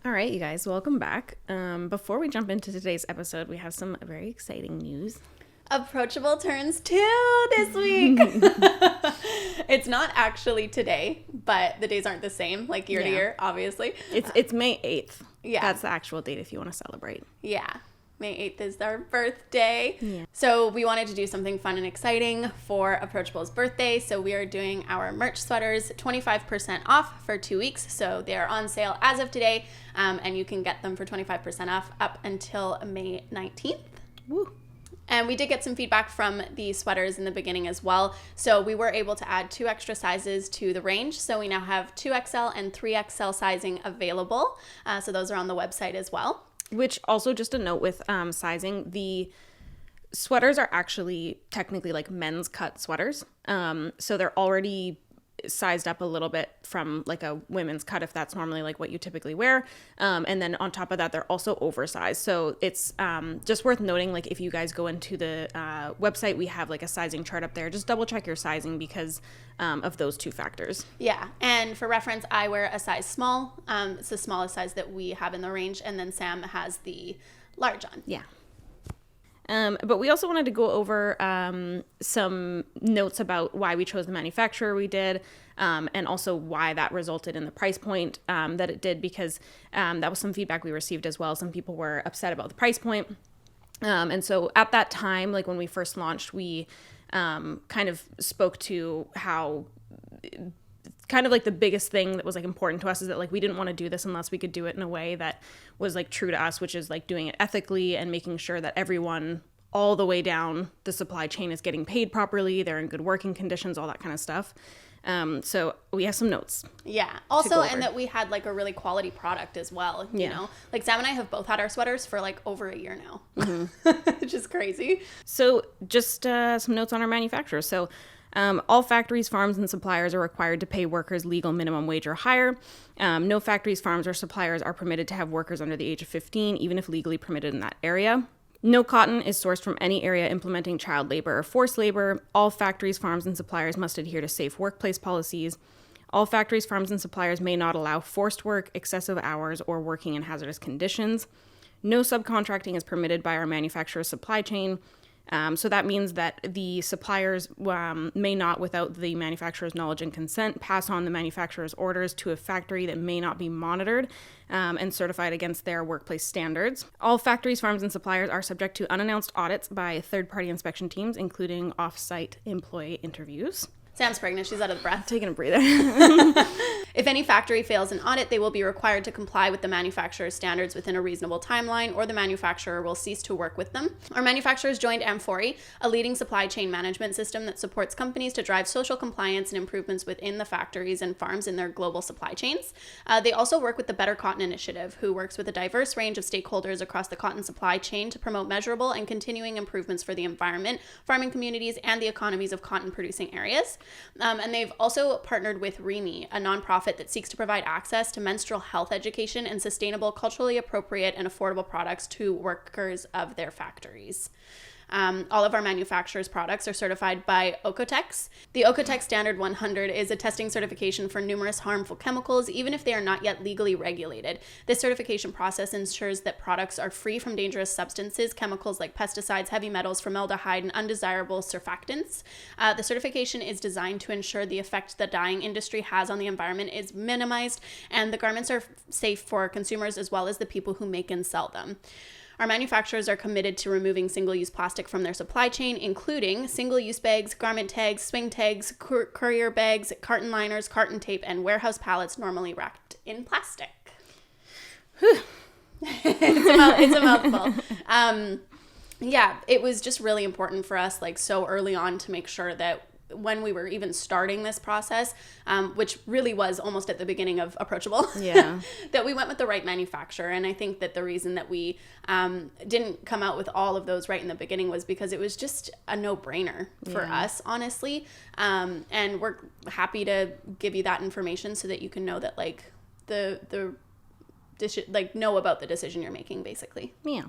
All right, you guys, welcome back. Before we jump into today's episode, we have some very exciting news. Approachable turns 2 this week. It's not actually today, but the days aren't the same, like year to year, obviously. It's May 8th. Yeah. That's the actual date if you want to celebrate. Yeah. May 8th is our birthday. Yeah. So we wanted to do something fun and exciting for Approachable's birthday. So we are doing our merch sweaters 25% off for 2 weeks. So they're on sale as of today, and you can get them for 25% off up until May 19th. Woo. And we did get some feedback from the sweaters in the beginning as well. So we were able to add 2 extra sizes to the range. So we now have 2XL and 3XL sizing available. So those are on the website as well. Which also, just a note with sizing, the sweaters are actually technically like men's cut sweaters. So they're already sized up a little bit from like a women's cut, if that's normally like what you typically wear. And then on top of that, they're also oversized. So it's just worth noting, like if you guys go into the website, we have like a sizing chart up there. Just double check your sizing because of those 2 factors. Yeah. And for reference, I wear a size small. It's the smallest size that we have in the range. And then Sam has the large on. Yeah. But we also wanted to go over some notes about why we chose the manufacturer we did, and also why that resulted in the price point that it did, because that was some feedback we received as well. Some people were upset about the price point. And so at that time, like when we first launched, we kind of spoke to how kind of like the biggest thing that was like important to us is that like we didn't want to do this unless we could do it in a way that was like true to us, which is like doing it ethically and making sure that everyone all the way down the supply chain is getting paid properly, they're in good working conditions, all that kind of stuff. So we have some notes. Yeah. Also, and that we had like a really quality product as well. You know, like Sam and I have both had our sweaters for like over a year now, which is crazy. So just some notes on our manufacturer. So all factories, farms, and suppliers are required to pay workers legal minimum wage or higher. No factories, farms, or suppliers are permitted to have workers under the age of 15, even if legally permitted in that area. No cotton is sourced from any area implementing child labor or forced labor. All factories, farms, and suppliers must adhere to safe workplace policies. All factories, farms, and suppliers may not allow forced work, excessive hours, or working in hazardous conditions. No subcontracting is permitted by our manufacturer's supply chain. So that means that the suppliers may not, without the manufacturer's knowledge and consent, pass on the manufacturer's orders to a factory that may not be monitored and certified against their workplace standards. All factories, farms, and suppliers are subject to unannounced audits by third-party inspection teams, including off-site employee interviews. Sam's pregnant. She's out of breath. Taking a breather. If any factory fails an audit, they will be required to comply with the manufacturer's standards within a reasonable timeline, or the manufacturer will cease to work with them. Our manufacturers joined Amfori, a leading supply chain management system that supports companies to drive social compliance and improvements within the factories and farms in their global supply chains. They also work with the Better Cotton Initiative, who works with a diverse range of stakeholders across the cotton supply chain to promote measurable and continuing improvements for the environment, farming communities, and the economies of cotton-producing areas. And they've also partnered with REME, a nonprofit that seeks to provide access to menstrual health education and sustainable, culturally appropriate, and affordable products to workers of their factories. All of our manufacturers' products are certified by Okotex. The Okotex Standard 100 is a testing certification for numerous harmful chemicals, even if they are not yet legally regulated. This certification process ensures that products are free from dangerous substances, chemicals like pesticides, heavy metals, formaldehyde, and undesirable surfactants. The certification is designed to ensure the effect the dyeing industry has on the environment is minimized, and the garments are safe for consumers as well as the people who make and sell them. Our manufacturers are committed to removing single-use plastic from their supply chain, including single-use bags, garment tags, swing tags, courier bags, carton liners, carton tape, and warehouse pallets normally wrapped in plastic. It's a mouthful. Yeah, it was just really important for us, like so early on, to make sure that when we were even starting this process, which really was almost at the beginning of Approachable, that we went with the right manufacturer. And I think that the reason that we didn't come out with all of those right in the beginning was because it was just a no-brainer for us, honestly. And we're happy to give you that information so that you can know that, like, know about the decision you're making, basically. Yeah.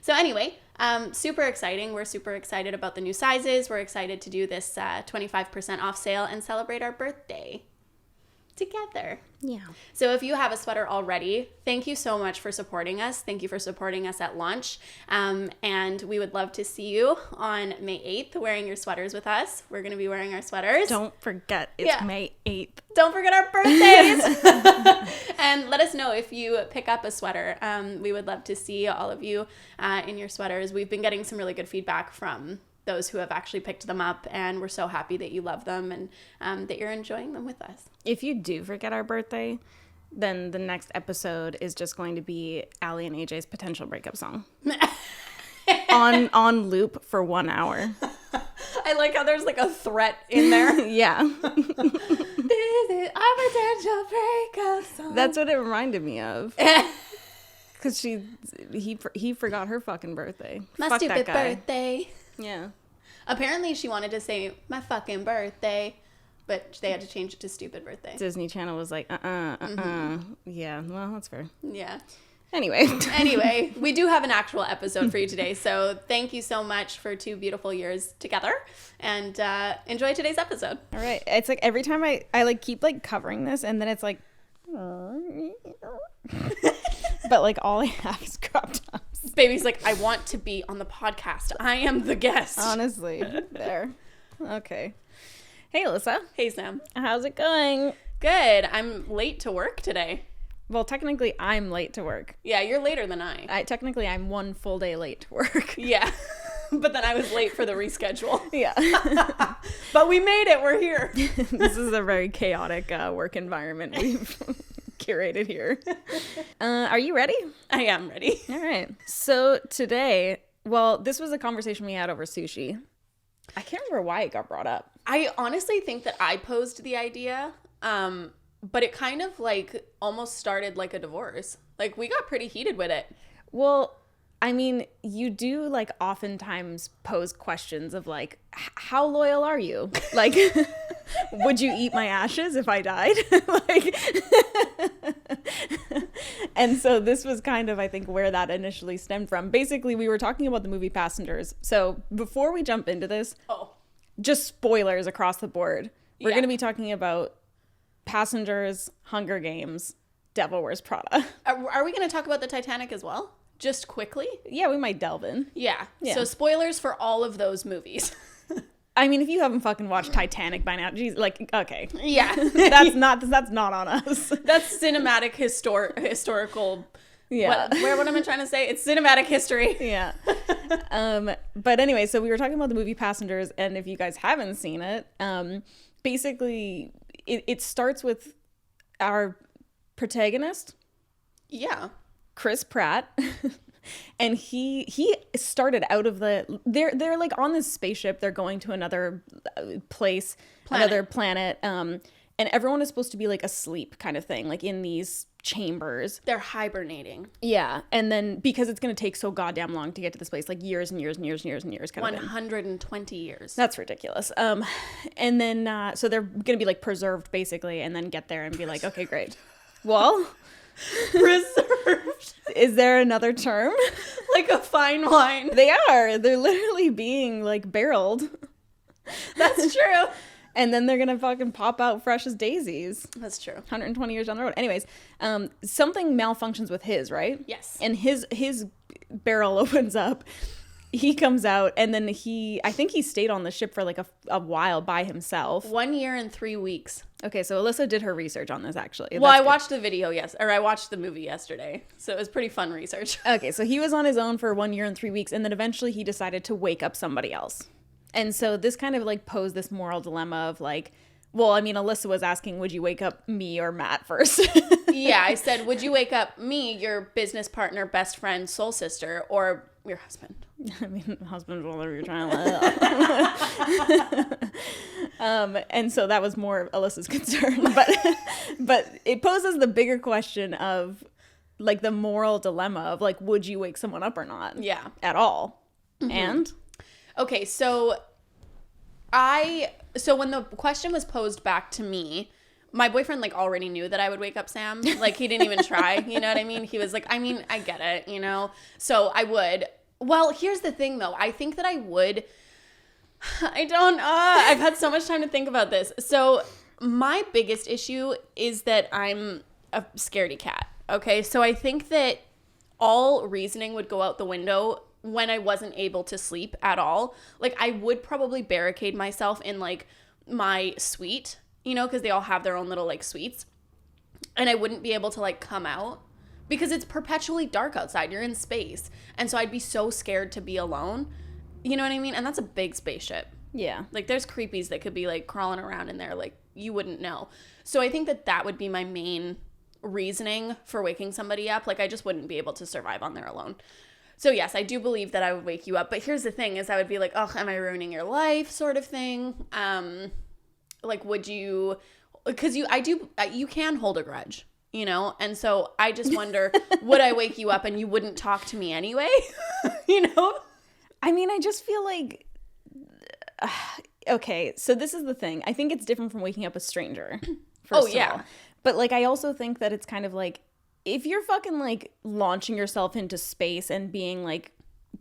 So anyway, super exciting. We're super excited about the new sizes. We're excited to do this 25% off sale and celebrate our birthday. together. Yeah. So if you have a sweater already, thank you so much for supporting us. Thank you for supporting us at launch. And we would love to see you on May 8th wearing your sweaters with us. We're going to be wearing our sweaters. Don't forget, it's May 8th. Don't forget our birthdays. And let us know if you pick up a sweater. We would love to see all of you in your sweaters. We've been getting some really good feedback from those who have actually picked them up, and we're so happy that you love them and that you're enjoying them with us. If you do forget our birthday, then the next episode is just going to be Allie and AJ's potential breakup song on loop for 1 hour. I like how there's like a threat in there. Yeah. This is our potential breakup song. That's what it reminded me of. Because he forgot her fucking birthday. My Fuck stupid that guy. birthday. Yeah. Apparently she wanted to say my fucking birthday, but they had to change it to stupid birthday. Disney Channel was like, Yeah, well, that's fair. Yeah. Anyway, We do have an actual episode for you today. So thank you so much for 2 beautiful years together, and enjoy today's episode. all right. It's like every time I like keep like covering this, and then it's like, but like all I have is crop tops. Baby's like, I want to be on the podcast. I am the guest. Honestly, there. Okay. Hey, Alyssa. Hey, Sam. How's it going? Good. I'm late to work today. Well, technically, I'm late to work. Yeah, you're later than I. I'm 1 full day late to work. Yeah. But then I was late for the reschedule. Yeah. But we made it. We're here. This is a very chaotic work environment we've curated here. Are you ready? I am ready. All right. So today, well, this was a conversation we had over sushi. I can't remember why it got brought up. I honestly think that I posed the idea, but it kind of like almost started like a divorce. Like we got pretty heated with it. Well, I mean, you do like oftentimes pose questions of like, how loyal are you? Like, would you eat my ashes if I died? Like, and so this was kind of, I think, where that initially stemmed from. Basically, we were talking about the movie Passengers. So before we jump into this, just spoilers across the board. We're going to be talking about Passengers, Hunger Games, Devil Wears Prada. Are we going to talk about the Titanic as well? Just quickly? Yeah, we might delve in. Yeah. So spoilers for all of those movies. I mean, if you haven't fucking watched Titanic by now, geez, like, okay. Yeah. That's not on us. That's cinematic historical. Yeah. What am I trying to say? It's cinematic history. Yeah. But anyway, so we were talking about the movie Passengers, and if you guys haven't seen it, basically it starts with our protagonist. Yeah. Chris Pratt. And he started out of they're like on this spaceship. They're going to another another planet. And everyone is supposed to be like asleep kind of thing, like in these chambers. They're hibernating. Yeah. And then because it's going to take so goddamn long to get to this place, like years and years and years and years and years kind of 120 years. That's ridiculous. And then so they're going to be like preserved basically, and then get there and be like, okay, great. Well, preserved. Is there another term? Like a fine wine. They are. They're literally being like barreled. That's true. And then they're going to fucking pop out fresh as daisies. That's true. 120 years down the road. Anyways, something malfunctions with his, right? Yes. And his barrel opens up. He comes out, and then I think he stayed on the ship for like a while by himself. 1 year and 3 weeks. Okay, so Alyssa did her research on this, actually. Well, I watched the video, I watched the movie yesterday, so it was pretty fun research. Okay, so he was on his own for 1 year and 3 weeks, and then eventually he decided to wake up somebody else. And so this kind of like posed this moral dilemma of like, well, I mean, Alyssa was asking, would you wake up me or Matt first? Yeah, I said, would you wake up me, your business partner, best friend, soul sister, or your husband? I mean, husband, whatever you're trying to and so that was more Alyssa's concern. But it poses the bigger question of like the moral dilemma of like, would you wake someone up or not? Yeah. At all. Mm-hmm. And? Okay, so when the question was posed back to me, my boyfriend like already knew that I would wake up Sam. Like he didn't even try, you know what I mean? He was like, I mean, I get it, you know? So I would. Well, here's the thing though. I think that I would. I don't, I've had so much time to think about this. So my biggest issue is that I'm a scaredy cat. Okay, so I think that all reasoning would go out the window when I wasn't able to sleep at all. Like, I would probably barricade myself in like my suite, you know, because they all have their own little like suites, and I wouldn't be able to like come out because it's perpetually dark outside. You're in space, and so I'd be so scared to be alone. You know what I mean? And that's a big spaceship. Yeah. Like, there's creepies that could be like crawling around in there, like you wouldn't know. So I think that that would be my main reasoning for waking somebody up. Like, I just wouldn't be able to survive on there alone. So yes, I do believe that I would wake you up. But here's the thing is I would be like, oh, am I ruining your life sort of thing? Like, would you, because you can hold a grudge, you know? And so I just wonder, would I wake you up and you wouldn't talk to me anyway? You know? I mean, I just feel like, okay, so this is the thing. I think it's different from waking up a stranger. First of all. But like, I also think that it's kind of like, if you're fucking like launching yourself into space and being like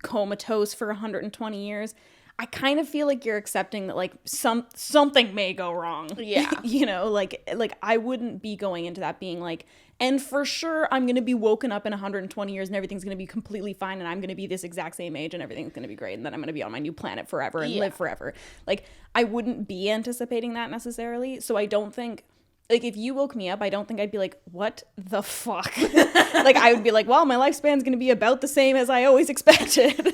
comatose for 120 years, I kind of feel like you're accepting that like something may go wrong. Yeah. You know, like I wouldn't be going into that being like, and for sure I'm going to be woken up in 120 years and everything's going to be completely fine and I'm going to be this exact same age and everything's going to be great and then I'm going to be on my new planet forever and live forever. Like, I wouldn't be anticipating that necessarily. So I don't think, like, if you woke me up, I don't think I'd be like, what the fuck? Like, I would be like, well, my lifespan's going to be about the same as I always expected.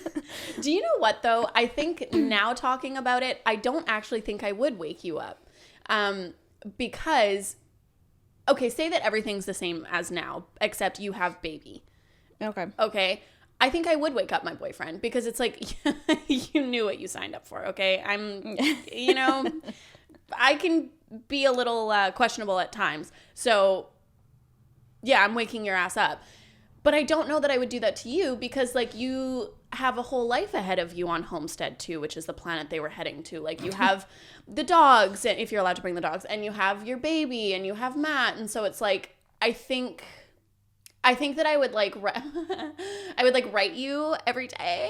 Do you know what, though? I think now talking about it, I don't actually think I would wake you up. Because, okay, say that everything's the same as now, except you have baby. Okay. I think I would wake up my boyfriend because it's like, you knew what you signed up for, okay? You know, I can be a little questionable at times. So, yeah, I'm waking your ass up. But I don't know that I would do that to you because, like, you have a whole life ahead of you on Homestead 2, which is the planet they were heading to. Like, you have the dogs, if you're allowed to bring the dogs, and you have your baby, and you have Matt. And so it's like, I think that I would, like, write you every day.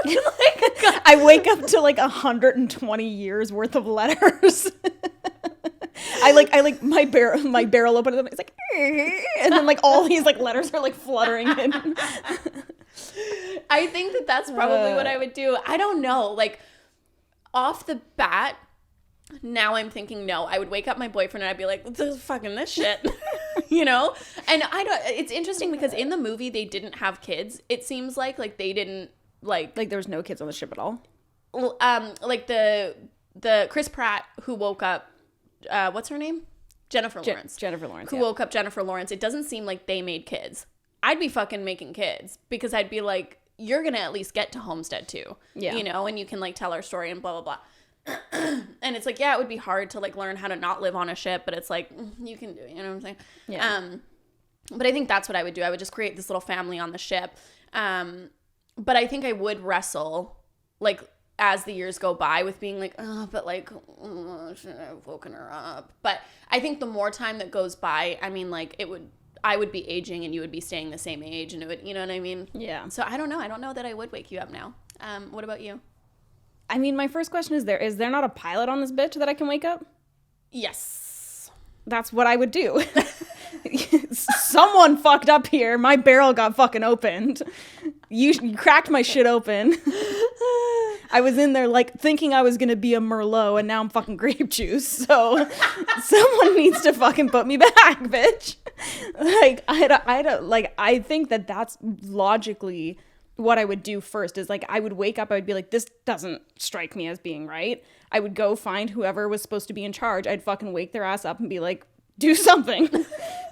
I wake up to, like, 120 years worth of letters. I like my barrel open and it's like, and then like all these like letters are like fluttering in. I think that that's probably what I would do. I don't know. Like, off the bat, now I'm thinking, no, I would wake up my boyfriend and I'd be like, this shit, you know? And it's interesting because in the movie, they didn't have kids. It seems like they didn't like there was no kids on the ship at all. Like the Chris Pratt who woke up, what's her name? Jennifer Lawrence. Jennifer Lawrence. Who woke up Jennifer Lawrence. It doesn't seem like they made kids. I'd be fucking making kids because I'd be like, you're going to at least get to Homestead 2. Yeah. You know, and you can like tell our story and blah, blah, blah. And it's like, yeah, it would be hard to like learn how to not live on a ship, but it's like, you can do it. You know what I'm saying? Yeah. But I think that's what I would do. I would just create this little family on the ship. But I think I would wrestle like as the years go by with being like, oh, but like, should I have woken her up? But I think the more time that goes by, I mean, like I would be aging and you would be staying the same age and it would, you know what I mean? Yeah. So I don't know. I don't know that I would wake you up now. What about you? I mean, my first question is there not a pilot on this bitch that I can wake up? Yes. That's what I would do. Someone fucked up here. My barrel got fucking opened. You cracked my shit open. I was in there like thinking I was gonna be a Merlot and now I'm fucking grape juice. So someone needs to fucking put me back, bitch. Like I think that's logically what I would do first is like I would wake up, I would be like, this doesn't strike me as being right. I would go find whoever was supposed to be in charge. I'd fucking wake their ass up and be like, do something.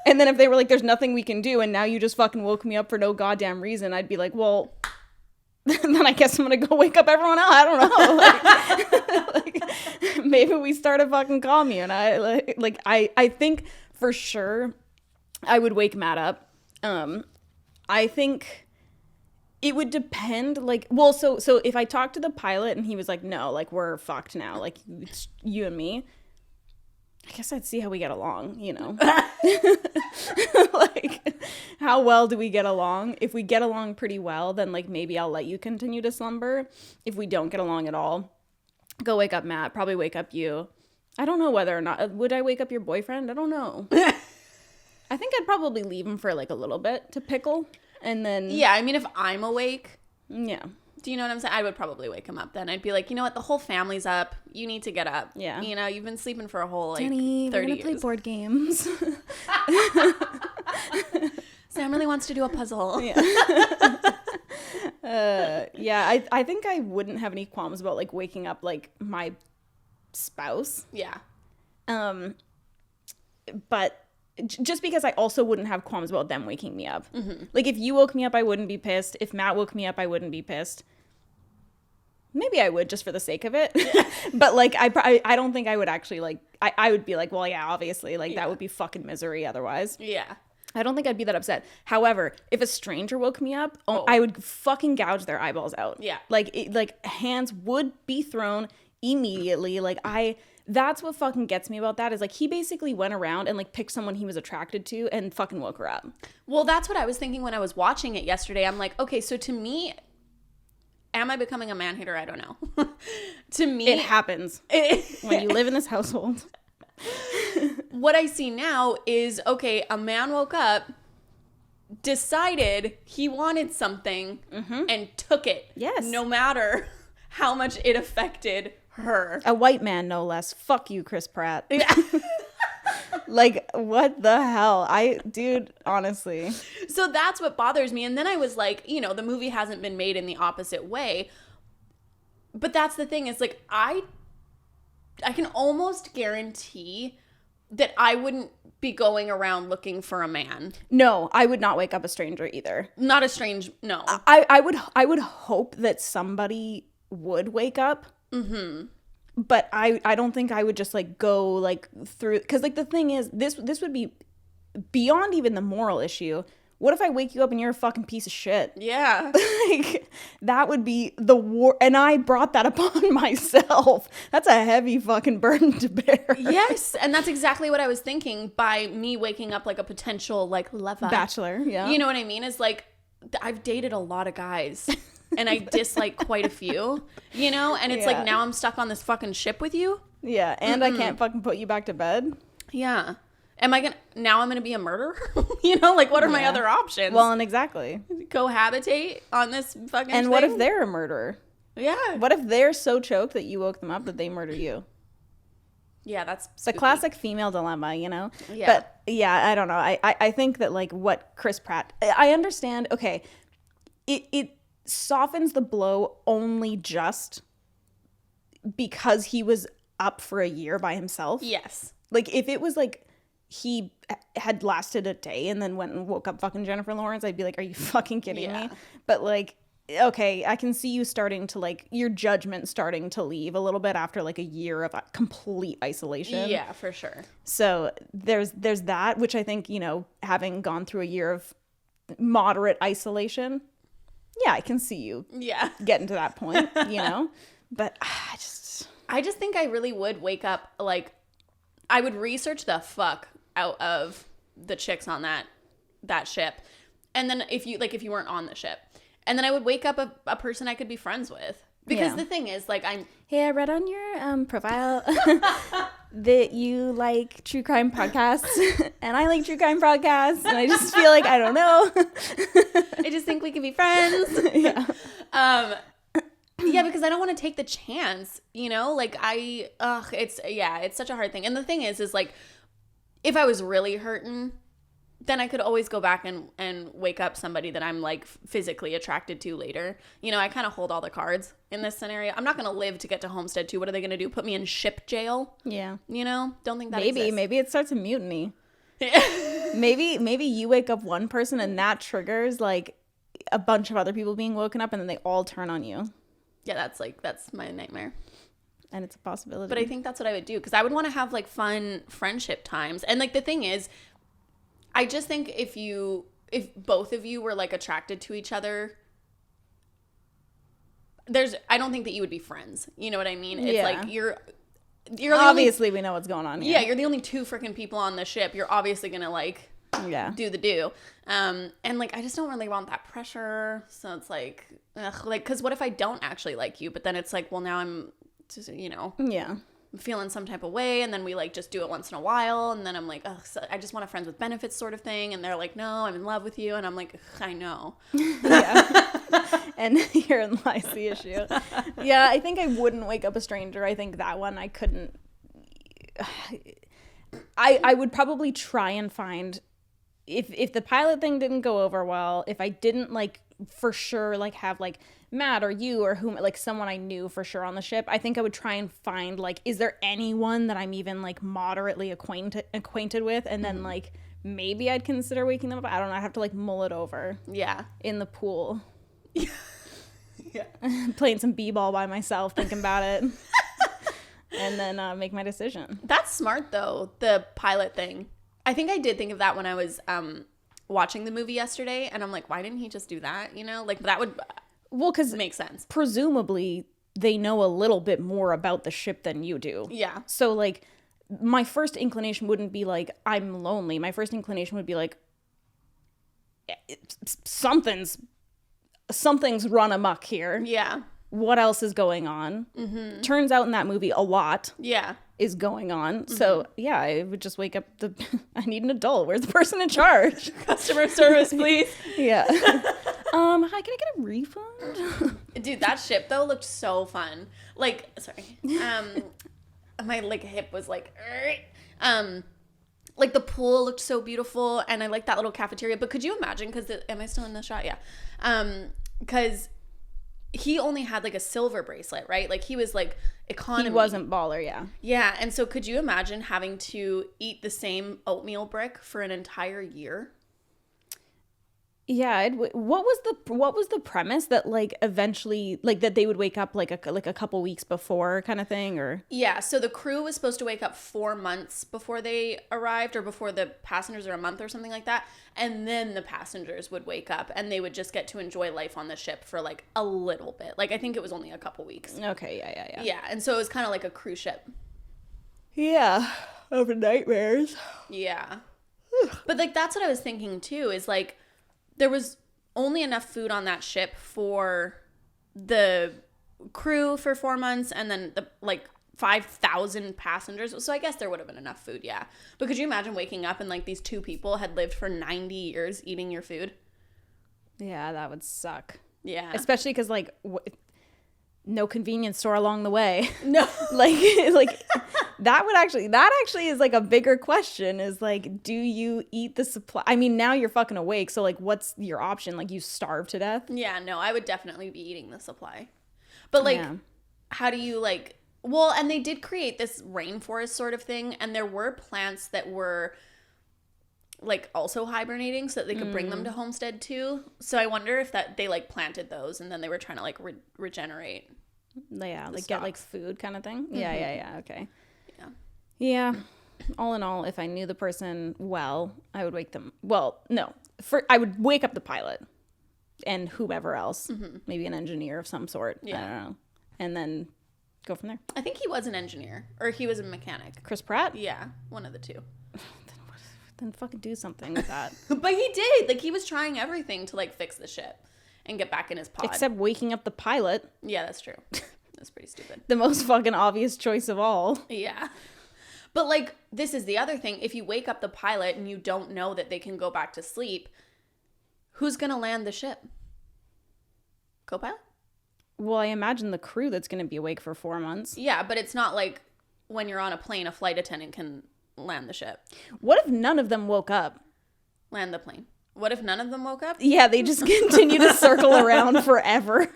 And then if they were like, there's nothing we can do and now you just fucking woke me up for no goddamn reason, I'd be like, well, then I guess I'm gonna go wake up everyone else. I don't know. Like, maybe we start a fucking commune. I think for sure I would wake Matt up. I think it would depend. Like, well, so if I talked to the pilot and he was like, no, like we're fucked now. Like it's you and me. I guess I'd see how we get along, you know. Like, how well do we get along? If we get along pretty well, then, like, maybe I'll let you continue to slumber. If we don't get along at all, go wake up Matt, probably wake up you. I don't know whether or not. Would I wake up your boyfriend? I don't know. I think I'd probably leave him for like a little bit to pickle. And then. Yeah, I mean, if I'm awake. Yeah. Do you know what I'm saying? I would probably wake him up then. I'd be like, you know what? The whole family's up. You need to get up. Yeah. You know, you've been sleeping for a whole, like, Jenny, 30 we're gonna years. play board games. Sam really wants to do a puzzle. Yeah. Yeah, I think I wouldn't have any qualms about like waking up like my spouse. Yeah. But just because I also wouldn't have qualms about them waking me up. Mm-hmm. Like if you woke me up, I wouldn't be pissed. If Matt woke me up, I wouldn't be pissed. Maybe I would just for the sake of it. But like I don't think I would actually like I would be like, well, yeah, obviously, like that would be fucking misery otherwise. Yeah. I don't think I'd be that upset. However, if a stranger woke me up, I would fucking gouge their eyeballs out. Yeah. Like hands would be thrown immediately. That's what fucking gets me about that is like he basically went around and like picked someone he was attracted to and fucking woke her up. Well, that's what I was thinking when I was watching it yesterday. I'm like, okay, so to me, am I becoming a man hater? I don't know. To me, It happens when you live in this household. What I see now is, okay, a man woke up, decided he wanted something, and took it. Yes. No matter how much it affected her. A white man, no less. Fuck you, Chris Pratt. Yeah. Like, what the hell? Dude, honestly. So that's what bothers me. And then I was like, you know, the movie hasn't been made in the opposite way. But that's the thing, is like, I can almost guarantee that I wouldn't be going around looking for a man. No, I would not wake up a stranger either. Not a strange, no. I would hope that somebody would wake up. Mm-hmm. But I don't think I would just like go like through, because like the thing is this would be beyond even the moral issue. What if I wake you up and you're a fucking piece of shit? Yeah. Like that would be the war, and I brought that upon myself. That's a heavy fucking burden to bear. Yes, and that's exactly what I was thinking by me waking up like a potential like lover. Bachelor, yeah. You know what I mean? Is like I've dated a lot of guys and I dislike quite a few, you know? And it's like now I'm stuck on this fucking ship with you. Yeah, and I can't fucking put you back to bed. Yeah. I'm gonna be a murderer? You know, like what are my other options? Well, and exactly. Cohabitate on this fucking And thing? what if they're a murderer? Yeah. What if they're so choked that you woke them up that they murder you? Yeah, that's The classic female dilemma, you know? Yeah. But yeah, I don't know. I think that like what Chris Pratt, I understand, okay, it softens the blow only just because he was up for a year by himself. Yes. Like if it was like he had lasted a day and then went and woke up fucking Jennifer Lawrence, I'd be like, are you fucking kidding me? But like, okay, I can see you starting to like your judgment starting to leave a little bit after like a year of complete isolation. Yeah, for sure. So there's that, which I think, you know, having gone through a year of moderate isolation, yeah, I can see you getting to that point, you know? But I just think I really would wake up, like, I would research the fuck out of the chicks on that ship. And then if you weren't on the ship. And then I would wake up a person I could be friends with. Because the thing is, like, Hey, I read on your profile that you like true crime podcasts. And I like true crime podcasts. And I just feel like, I don't know. I just think we could be friends. Yeah. Yeah, because I don't want to take the chance, you know? Like, it's such a hard thing. And the thing is like, if I was really hurting, then I could always go back and wake up somebody that I'm, like, physically attracted to later. You know, I kind of hold all the cards in this scenario. I'm not going to live to get to Homestead 2. What are they going to do? Put me in ship jail? Yeah. You know? Don't think that exists. Maybe it starts a mutiny. Maybe you wake up one person and that triggers, like, a bunch of other people being woken up and then they all turn on you. Yeah, that's my nightmare. And it's a possibility. But I think that's what I would do, because I would want to have, like, fun friendship times. And, like, the thing is, I just think if both of you were, like, attracted to each other, I don't think that you would be friends. You know what I mean? It's like you're obviously we know what's going on here. Yeah, you're the only two freaking people on the ship. You're obviously gonna, like, do the do. And, like, I just don't really want that pressure. So it's like, ugh, like, because what if I don't actually like you? But then it's like, well, now I'm just, you know. Yeah. feeling some type of way, and then we like just do it once in a while, and then I'm like, oh, so I just want a friends with benefits sort of thing, and they're like, no, I'm in love with you, and I'm like, I know. Yeah. And herein lies the issue. Yeah, I think I wouldn't wake up a stranger. I think that one I couldn't. I would probably try and find, if the pilot thing didn't go over well, if I didn't like for sure like have like Matt or you or whom, like someone I knew for sure on the ship, I think I would try and find like, is there anyone that I'm even like moderately acquainted with, and then like maybe I'd consider waking them up. I don't know, I'd have to like mull it over. Yeah. In the pool. Yeah. Playing some b-ball by myself, thinking about it. And then make my decision. That's smart though, the pilot thing. I think I did think of that when I was watching the movie yesterday, and I'm like, why didn't he just do that? You know, like that would make sense. Presumably they know a little bit more about the ship than you do. Yeah. So like my first inclination wouldn't be like, I'm lonely. My first inclination would be like, something's run amok here. Yeah. What else is going on? Mm-hmm. Turns out in that movie a lot is going on. Mm-hmm. So yeah, I would just wake up I need an adult. Where's the person in charge? Customer service, please. Yeah. Hi, can I get a refund? Dude, that ship though looked so fun. Like, sorry. My like hip was like the pool looked so beautiful, and I like that little cafeteria. But could you imagine, am I still in the shot? Yeah. Because he only had like a silver bracelet, right? Like he was like economy. He wasn't baller, yeah. Yeah, and so could you imagine having to eat the same oatmeal brick for an entire year? Yeah, what was the premise that like eventually like that they would wake up like a couple weeks before kind of thing, or? Yeah, so the crew was supposed to wake up 4 months before they arrived, or before the passengers, or a month or something like that, and then the passengers would wake up and they would just get to enjoy life on the ship for like a little bit. Like I think it was only a couple weeks. Okay, yeah. Yeah, and so it was kind of like a cruise ship. Yeah, over nightmares. Yeah. But like that's what I was thinking too, is like there was only enough food on that ship for the crew for 4 months, and then the like 5,000 passengers. So I guess there would have been enough food, yeah. But could you imagine waking up and like these two people had lived for 90 years eating your food? Yeah, that would suck. Yeah. Especially because like no convenience store along the way. No. like that actually is like a bigger question, is like, do you eat the supply? I mean, now you're fucking awake, so like what's your option? Like you starve to death? Yeah, no, I would definitely be eating the supply. But like how do you like, well, and they did create this rainforest sort of thing, and there were plants that were like also hibernating so that they could bring them to Homestead too. So I wonder if that they like planted those and then they were trying to like regenerate. Yeah, like stocks. get like food kind of thing. Mm-hmm. Yeah. Okay. Yeah. All in all, if I knew the person well, I would wake them. Well, no, I would wake up the pilot and whomever else, maybe an engineer of some sort. Yeah. I don't know, and then go from there. I think he was an engineer, or he was a mechanic. Chris Pratt. Yeah, one of the two. Then fucking do something with that. But he did. Like he was trying everything to like fix the ship and get back in his pod. Except waking up the pilot. Yeah, that's true. That's pretty stupid. The most fucking obvious choice of all. Yeah. But like, this is the other thing. If you wake up the pilot and you don't know that they can go back to sleep, who's going to land the ship? Co-pilot? Well, I imagine the crew that's going to be awake for 4 months. Yeah, but it's not like when you're on a plane, a flight attendant can land the ship. What if none of them woke up? Land the plane. What if none of them woke up? Yeah, they just continue to circle around forever.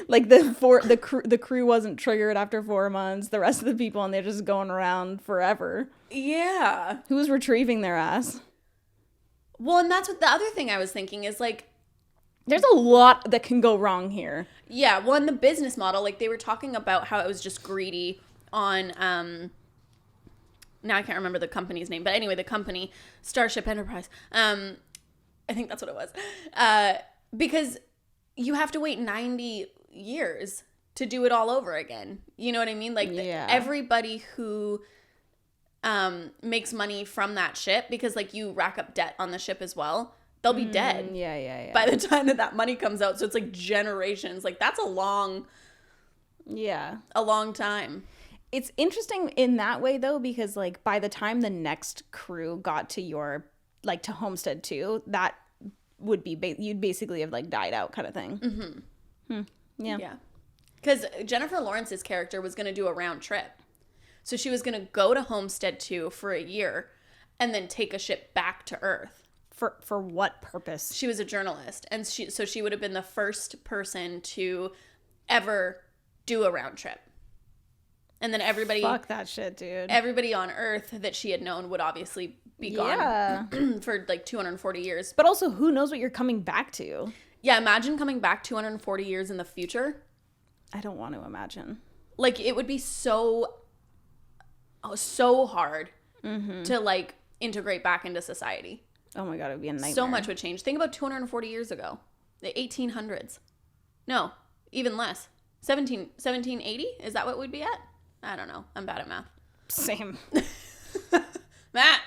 Like the crew wasn't triggered after 4 months. The rest of the people, and they're just going around forever. Yeah. Who's retrieving their ass? Well, and that's what the other thing I was thinking is like, there's a lot that can go wrong here. Yeah, well, in the business model, like they were talking about how it was just greedy on now I can't remember the company's name, but anyway, the company Starship Enterprise. I think that's what it was. Because you have to wait 90 years to do it all over again. You know what I mean? Like everybody who makes money from that ship, because like you rack up debt on the ship as well, they'll be dead. Yeah. By the time that money comes out. So it's like generations. Like that's a long time. It's interesting in that way though, because like by the time the next crew got to your like to Homestead 2, that would be you'd basically have like died out kind of thing. Yeah. Yeah. Because Jennifer Lawrence's character was going to do a round trip. So she was going to go to Homestead 2 for a year and then take a ship back to Earth. For what purpose? She was a journalist. And she would have been the first person to ever do a round trip. And then everybody... Fuck that shit, dude. Everybody on Earth that she had known would obviously be gone for like 240 years. But also, who knows what you're coming back to? Yeah, imagine coming back 240 years in the future. I don't want to imagine. Like, it would be so hard to, like, integrate back into society. Oh my god, it would be a nightmare. So much would change. Think about 240 years ago. The 1800s. No, even less. 1780? Is that what we'd be at? I don't know. I'm bad at math. Same. Matt!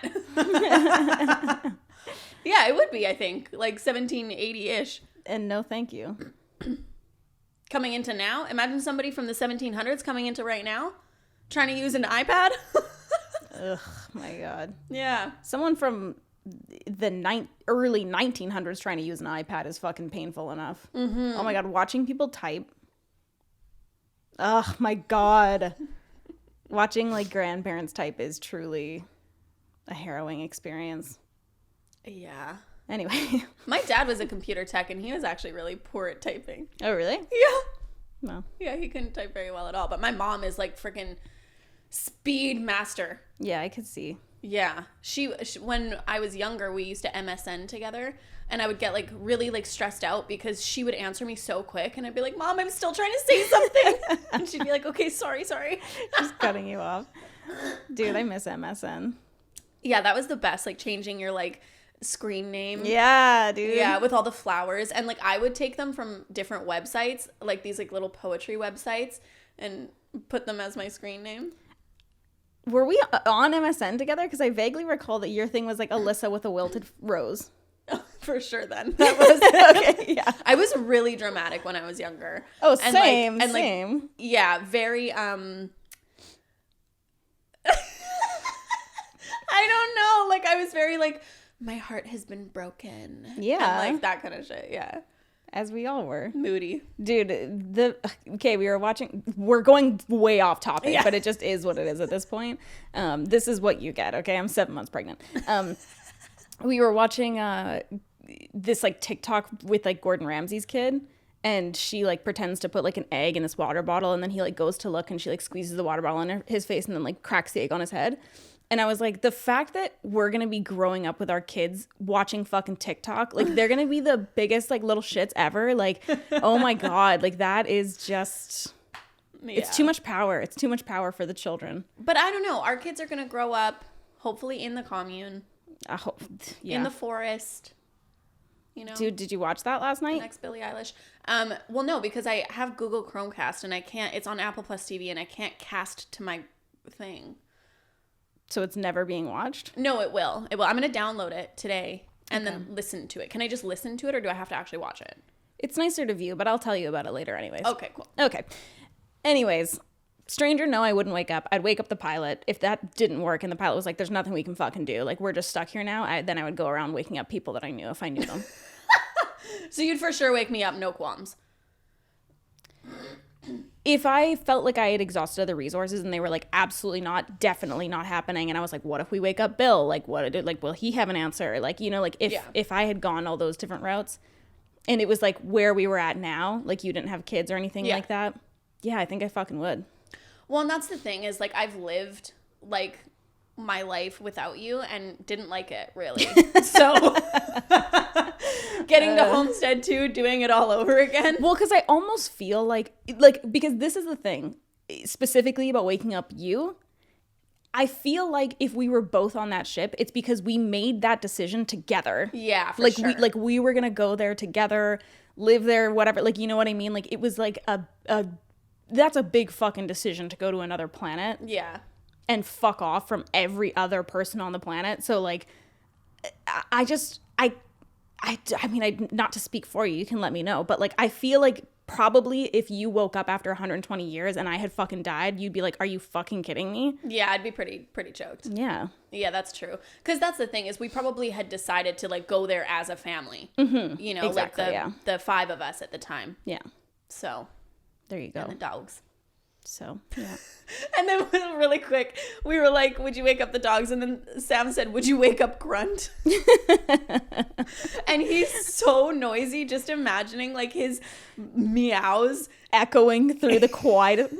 Yeah, it would be, I think. Like 1780-ish. And no thank you. Coming into now? Imagine somebody from the 1700s coming into right now, trying to use an iPad. Ugh, my god. Yeah. Someone from the early 1900s trying to use an iPad is fucking painful enough. Oh my god, watching people type. Oh my god. Watching like grandparents type is truly a harrowing experience. Yeah. Anyway. My dad was a computer tech and he was actually really poor at typing. Oh, really? Yeah. No. Yeah, he couldn't type very well at all. But my mom is like freaking speed master. Yeah, I could see. Yeah. She when I was younger, we used to MSN together and I would get like really like stressed out because she would answer me so quick and I'd be like, "Mom, I'm still trying to say something." And she'd be like, "Okay, sorry." Just cutting you off. Dude, I miss MSN. Yeah, that was the best, like changing your like screen name. Yeah, dude. Yeah, with all the flowers. And like I would take them from different websites, like these like little poetry websites, and put them as my screen name. Were we on MSN together? Because I vaguely recall that your thing was like Alyssa with a wilted rose. For sure then. That was Okay, yeah. I was really dramatic when I was younger. Oh, and same, like, same. Yeah, very I don't know. Like I was very like, my heart has been broken. Yeah. And like that kind of shit. Yeah. As we all were. Moody. Dude, we're going way off topic, Yeah. but it just is what it is at this point. This is what you get, okay? I'm 7 months pregnant. We were watching this like TikTok with like Gordon Ramsay's kid, and she like pretends to put like an egg in this water bottle, and then he like goes to look and she like squeezes the water bottle in his face and then like cracks the egg on his head. And I was like, the fact that we're going to be growing up with our kids watching fucking TikTok, like they're going to be the biggest like little shits ever. Like, oh my God, like that is just, it's too much power. It's too much power for the children. But I don't know. Our kids are going to grow up hopefully in the commune, I hope, yeah. in the forest, you know. Dude, did you watch that last night? Next Billie Eilish. Well, no, because I have Google Chromecast and I can't, it's on Apple Plus TV and I can't cast to my thing. So it's never being watched? No, it will. It will. I'm going to download it today and then listen to it. Can I just listen to it or do I have to actually watch it? It's nicer to view, but I'll tell you about it later anyways. Okay, cool. Okay. Anyways, stranger, no, I wouldn't wake up. I'd wake up the pilot. If that didn't work and the pilot was like, there's nothing we can fucking do, like we're just stuck here now, then I would go around waking up people that I knew if I knew them. So you'd for sure wake me up, no qualms. If I felt like I had exhausted other resources and they were like, absolutely not, definitely not happening, and I was like, what if we wake up Bill? Like, will he have an answer? Like, you know, like if I had gone all those different routes and it was like where we were at now, like you didn't have kids or anything like that, yeah, I think I fucking would. Well, and that's the thing is like I've lived like my life without you and didn't like it really. So getting to Homestead 2, doing it all over again. Well, because I almost feel like because this is the thing specifically about waking up you. I feel like if we were both on that ship, it's because we made that decision together. Yeah, for like sure. we were gonna go there together, live there, whatever. Like, you know what I mean? Like it was like that's a big fucking decision to go to another planet. Yeah. And fuck off from every other person on the planet. So like, I mean, not to speak for you, you can let me know, but like, I feel like probably if you woke up after 120 years and I had fucking died, you'd be like, are you fucking kidding me? Yeah, I'd be pretty choked. Yeah. Yeah, that's true. Because that's the thing, is we probably had decided to like go there as a family. You know, Exactly, like yeah. the 5 of us at the time. Yeah. So, There you go. and the dogs. So, yeah. And then really quick, we were like, would you wake up the dogs? And then Sam said, would you wake up Grunt? And he's so noisy, just imagining like his meows. Echoing through the quiet.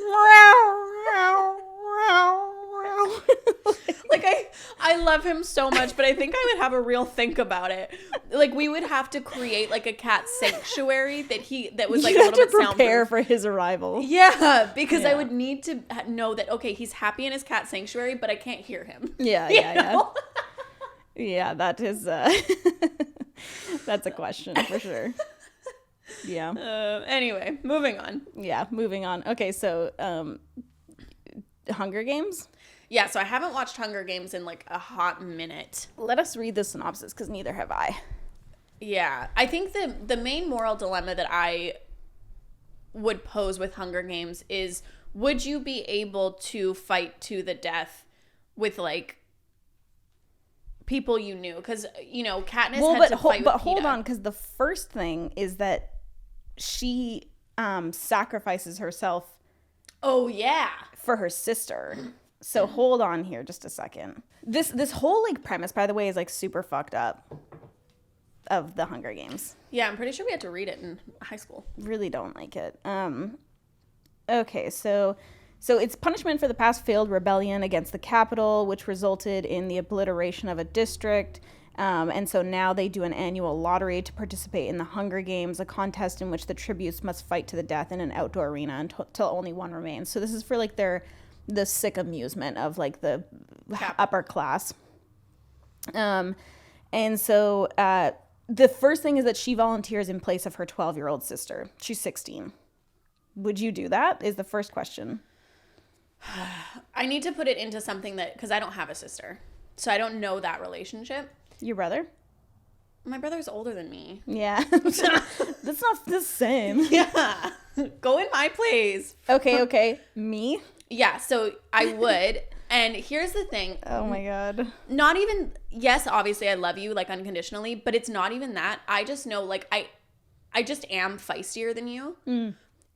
Like I love him so much, but I think I would have a real think about it. Like we would have to create like a cat sanctuary that was like You a have little to bit prepare soundproof. for his arrival. Yeah, because I Yeah. would need to know that, okay, he's happy in his cat sanctuary, but I can't hear him. Yeah, You yeah, know? yeah. Yeah, that is that's a question for sure. Yeah. Anyway, moving on. Yeah, moving on. Okay, so Hunger Games? Yeah, so I haven't watched Hunger Games in like a hot minute. Let us read the synopsis because neither have I. Yeah, I think the main moral dilemma that I would pose with Hunger Games is, would you be able to fight to the death with like people you knew? Because, you know, Katniss had to fight with hold Peeta. on, because the first thing is that she sacrifices herself Oh, yeah. for her sister. So hold on here just a second. This whole like premise, by the way, is like super fucked up of the Hunger Games. Yeah, I'm pretty sure we had to read it in high school. Really don't like it. Okay, so it's punishment for the past failed rebellion against the Capitol, which resulted in the obliteration of a district. And so now they do an annual lottery to participate in the Hunger Games, a contest in which the tributes must fight to the death in an outdoor arena until only one remains. So this is for like the sick amusement of like the upper class. And so the first thing is that she volunteers in place of her 12-year-old sister. She's 16. Would you do that? Is the first question. I need to put it into something that, because I don't have a sister, so I don't know that relationship. Your brother? My brother's older than me. Yeah. That's not the same. Yeah. Go in my place. Okay. Me? Yeah, so I would. And here's the thing. Oh my God. Not even, yes, obviously I love you like unconditionally, but it's not even that. I just know like I just am feistier than you.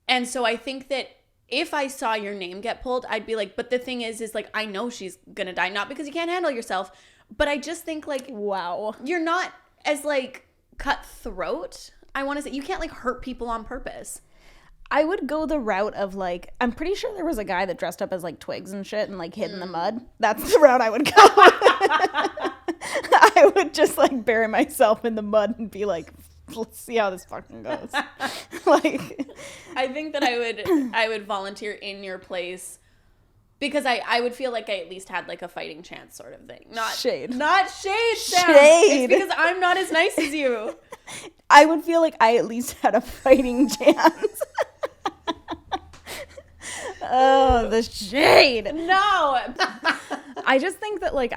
And so I think that if I saw your name get pulled, I'd be like, but the thing is like, I know she's gonna die, not because you can't handle yourself, but I just think like, Wow. you're not as like cutthroat. I want to say, you can't like hurt people on purpose. I would go the route of like, I'm pretty sure there was a guy that dressed up as like twigs and shit and like hid in the mud. That's the route I would go. I would just like bury myself in the mud and be like, let's see how this fucking goes. Like, I think that I would volunteer in your place because I would feel like I at least had like a fighting chance sort of thing. Not Shade. Not shade, Sam. Shade. It's because I'm not as nice as you. I would feel like I at least had a fighting chance. Oh, the shade. No. I just think that like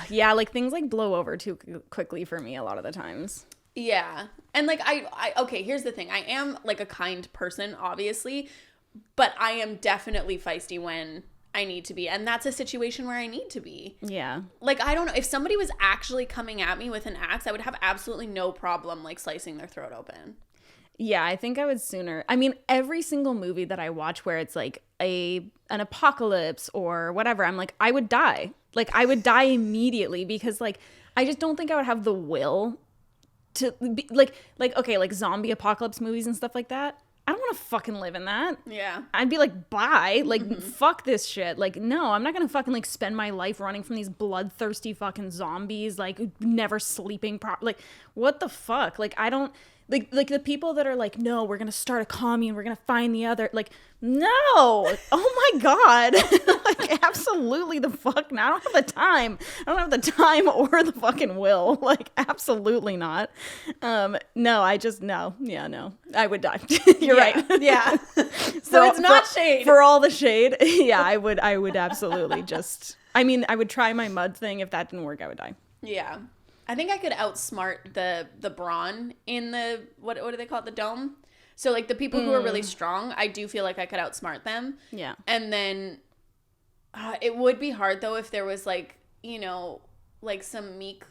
yeah, like things like blow over too quickly for me a lot of the times. Yeah. And like I okay, here's the thing. I am like a kind person, obviously, but I am definitely feisty when I need to be. And that's a situation where I need to be. Yeah. Like, I don't know. If somebody was actually coming at me with an axe, I would have absolutely no problem like slicing their throat open. Yeah, I think I would sooner. I mean, every single movie that I watch where it's like an apocalypse or whatever, I'm like, I would die. Like, I would die immediately because like I just don't think I would have the will to be like okay, like zombie apocalypse movies and stuff like that. I don't want to fucking live in that. Yeah. I'd be like, bye. Like, fuck this shit. Like, no, I'm not going to fucking like spend my life running from these bloodthirsty fucking zombies, like never sleeping like, what the fuck? Like, I don't like the people that are like, no, we're going to start a commune. We're going to find the other. Like, no. Oh my God. Like, absolutely the fuck. No, I don't have the time. I don't have the time or the fucking will. Like, absolutely not. No, I just, no. Yeah, no. I would die. You're right. Yeah. So it's not shade. For all the shade. Yeah, I would absolutely just, I mean, I would try my mud thing. If that didn't work, I would die. Yeah. I think I could outsmart the brawn in the, what do they call it? The dome. So, like, the people who are really strong, I do feel like I could outsmart them. Yeah. And then it would be hard, though, if there was, like, you know, like, some meek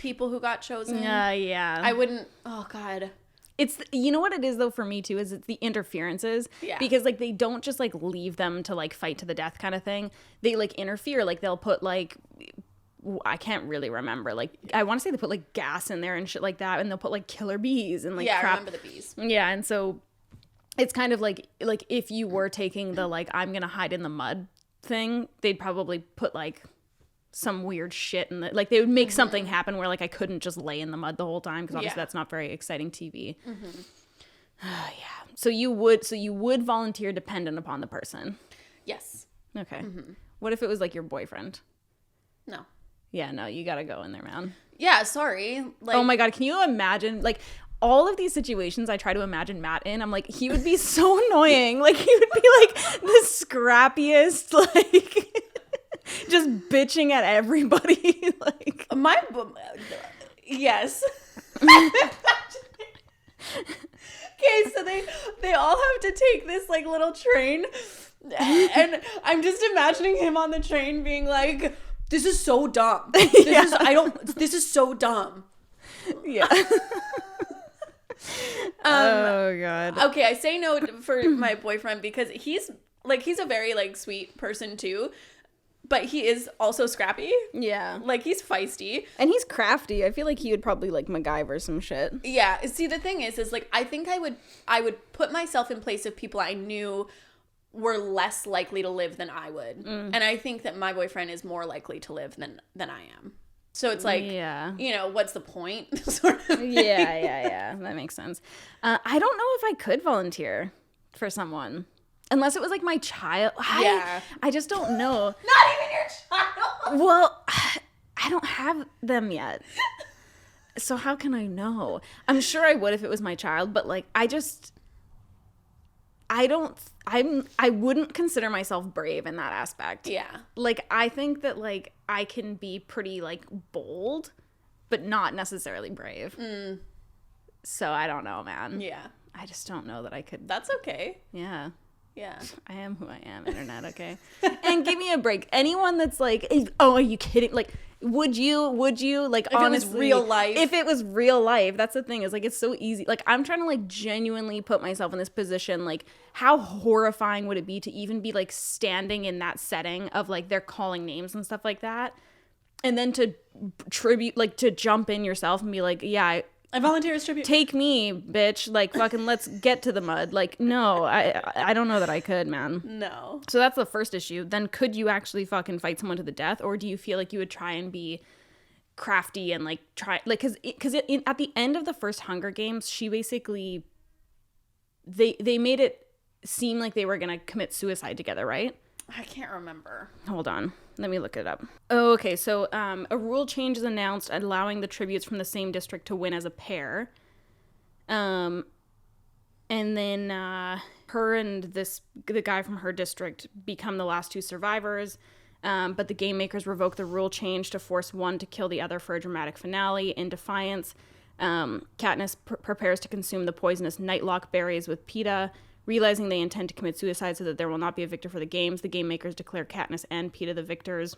people who got chosen. Yeah. I wouldn't, oh, God. It's, you know what it is, though, for me, too, is it's the interferences. Yeah. Because, like, they don't just, like, leave them to, like, fight to the death kind of thing. They, like, interfere. Like, they'll put, like, I can't really remember. Like, I want to say they put, like, gas in there and shit like that. And they'll put, like, killer bees and, like, Yeah, crap. I remember the bees. Yeah, and so it's kind of like if you were taking the, like, I'm going to hide in the mud thing, they'd probably put, like, some weird shit in the, like, they would make something happen where, like, I couldn't just lay in the mud the whole time, because obviously that's not very exciting TV. Yeah. So you would volunteer dependent upon the person. Yes. Okay. What if it was, like, your boyfriend? No. Yeah, no, you gotta go in there, man. Yeah, sorry. Like, Oh my God, can you imagine, like, all of these situations I try to imagine Matt in, I'm like, he would be so annoying. Like, he would be, like, the scrappiest, like, just bitching at everybody. Like, yes. Okay, so they all have to take this, like, little train, and I'm just imagining him on the train being like, this is so dumb. This is so dumb. yeah. Oh God. Okay, I say no for my boyfriend because he's a very, like, sweet person too, but he is also scrappy. Yeah. Like, he's feisty. And he's crafty. I feel like he would probably, like, MacGyver some shit. Yeah. See, the thing is like, I think I would put myself in place of people I knew were less likely to live than I would. And I think that my boyfriend is more likely to live than I am. So it's like, Yeah. you know, what's the point? Sort of. Yeah. That makes sense. I don't know if I could volunteer for someone. Unless it was, like, my child. Yeah. I just don't know. Not even your child. Well, I don't have them yet. So how can I know? I'm sure I would if it was my child, but, like, I wouldn't consider myself brave in that aspect. Yeah. Like, I think that, like, I can be pretty, like, bold, but not necessarily brave. So I don't know, man. Yeah. I just don't know that I could. That's okay. Yeah. Yeah. I am who I am, internet, okay? And give me a break. Anyone that's like, oh, are you kidding? Like, would you, like, If honestly, it was real life. If it was real life, that's the thing, is, like, it's so easy. Like, I'm trying to, like, genuinely put myself in this position. Like, how horrifying would it be to even be, like, standing in that setting of, like, they're calling names and stuff like that, and then to to jump in yourself and be like, yeah, I volunteer as tribute. take me, bitch. Like, fucking let's get to the mud. Like, no, I don't know that I could, man. No. So that's the first issue. Then could you actually fucking fight someone to the death? Or do you feel like you would try and be crafty and, like, try, like, because at the end of the first Hunger Games, she basically, they made it seem like they were going to commit suicide together, right? I can't remember. Hold on. Let me look it up. Oh, okay. So a rule change is announced allowing the tributes from the same district to win as a pair. And then her and the guy from her district become the last two survivors. But the game makers revoke the rule change to force one to kill the other for a dramatic finale. In defiance, Katniss prepares to consume the poisonous Nightlock berries with Peeta. Realizing they intend to commit suicide so that there will not be a victor for the games, the game makers declare Katniss and Peeta the victors.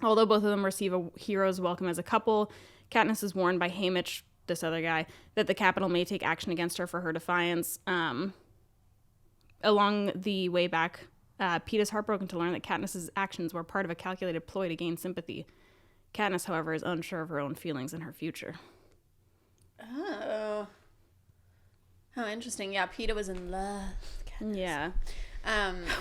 Although both of them receive a hero's welcome as a couple, Katniss is warned by Haymitch, this other guy, that the Capitol may take action against her for her defiance. Along the way back, Peeta's heartbroken to learn that Katniss's actions were part of a calculated ploy to gain sympathy. Katniss, however, is unsure of her own feelings and her future. Oh. How interesting. Yeah, Peeta was in love. Yeah.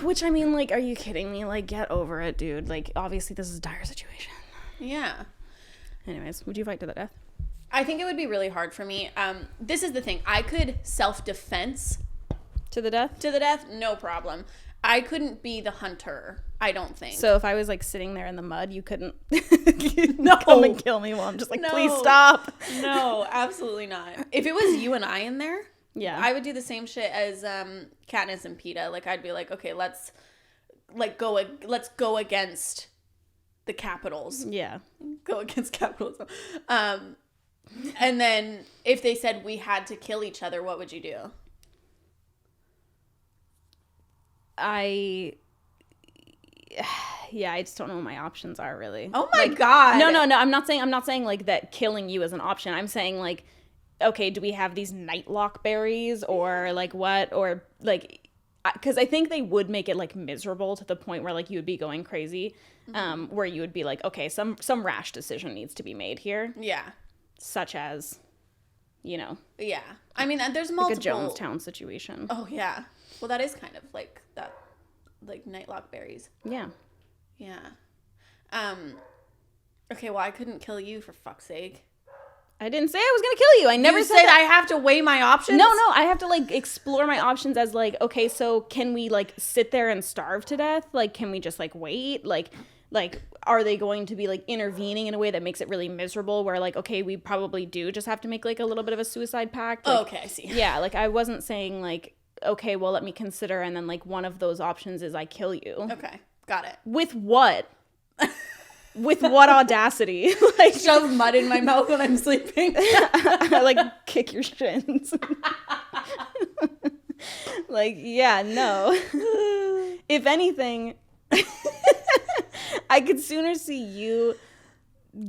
Which, I mean, like, are you kidding me? Like, get over it, dude. Like, obviously this is a dire situation. Yeah. Anyways, would you fight to the death? I think it would be really hard for me. This is the thing. I could self-defense To the death? to the death, no problem. I couldn't be the hunter, I don't think. So if I was, like, sitting there in the mud, you couldn't No. come and kill me while I'm just like, No. please stop. No, absolutely not. If it was you and I in there, Yeah. I would do the same shit as Katniss and Peeta. Like, I'd be like, okay, let's go against the Capitals. Yeah. Go against capitalism. And then if they said we had to kill each other, what would you do? Yeah, I just don't know what my options are really. Oh my God. No. I'm not saying like that killing you is an option. I'm saying like, okay, do we have these nightlock berries or like what? Or like, because I think they would make it like miserable to the point where like you would be going crazy, where you would be like, okay, some rash decision needs to be made here. Yeah. Such as, Yeah. I mean, there's multiple. Like a Jonestown situation. Oh, yeah. Well, that is kind of like that, like nightlock berries. Yeah. Yeah. Okay, well, I couldn't kill you for fuck's sake. I didn't say I was gonna kill you. I never said I have to weigh my options. No, I have to like explore my options as like, okay, so can we like sit there and starve to death? Like, can we just like wait? Like, are they going to be like intervening in a way that makes it really miserable? Where like, okay, we probably do just have to make like a little bit of a suicide pact. Like, okay, I see. Yeah, like I wasn't saying like, okay, well let me consider, and then like one of those options is I kill you. Okay, got it. With what? With what audacity? Like shove mud in my mouth when I'm sleeping. I like kick your shins. Like, yeah, no. If anything, I could sooner see you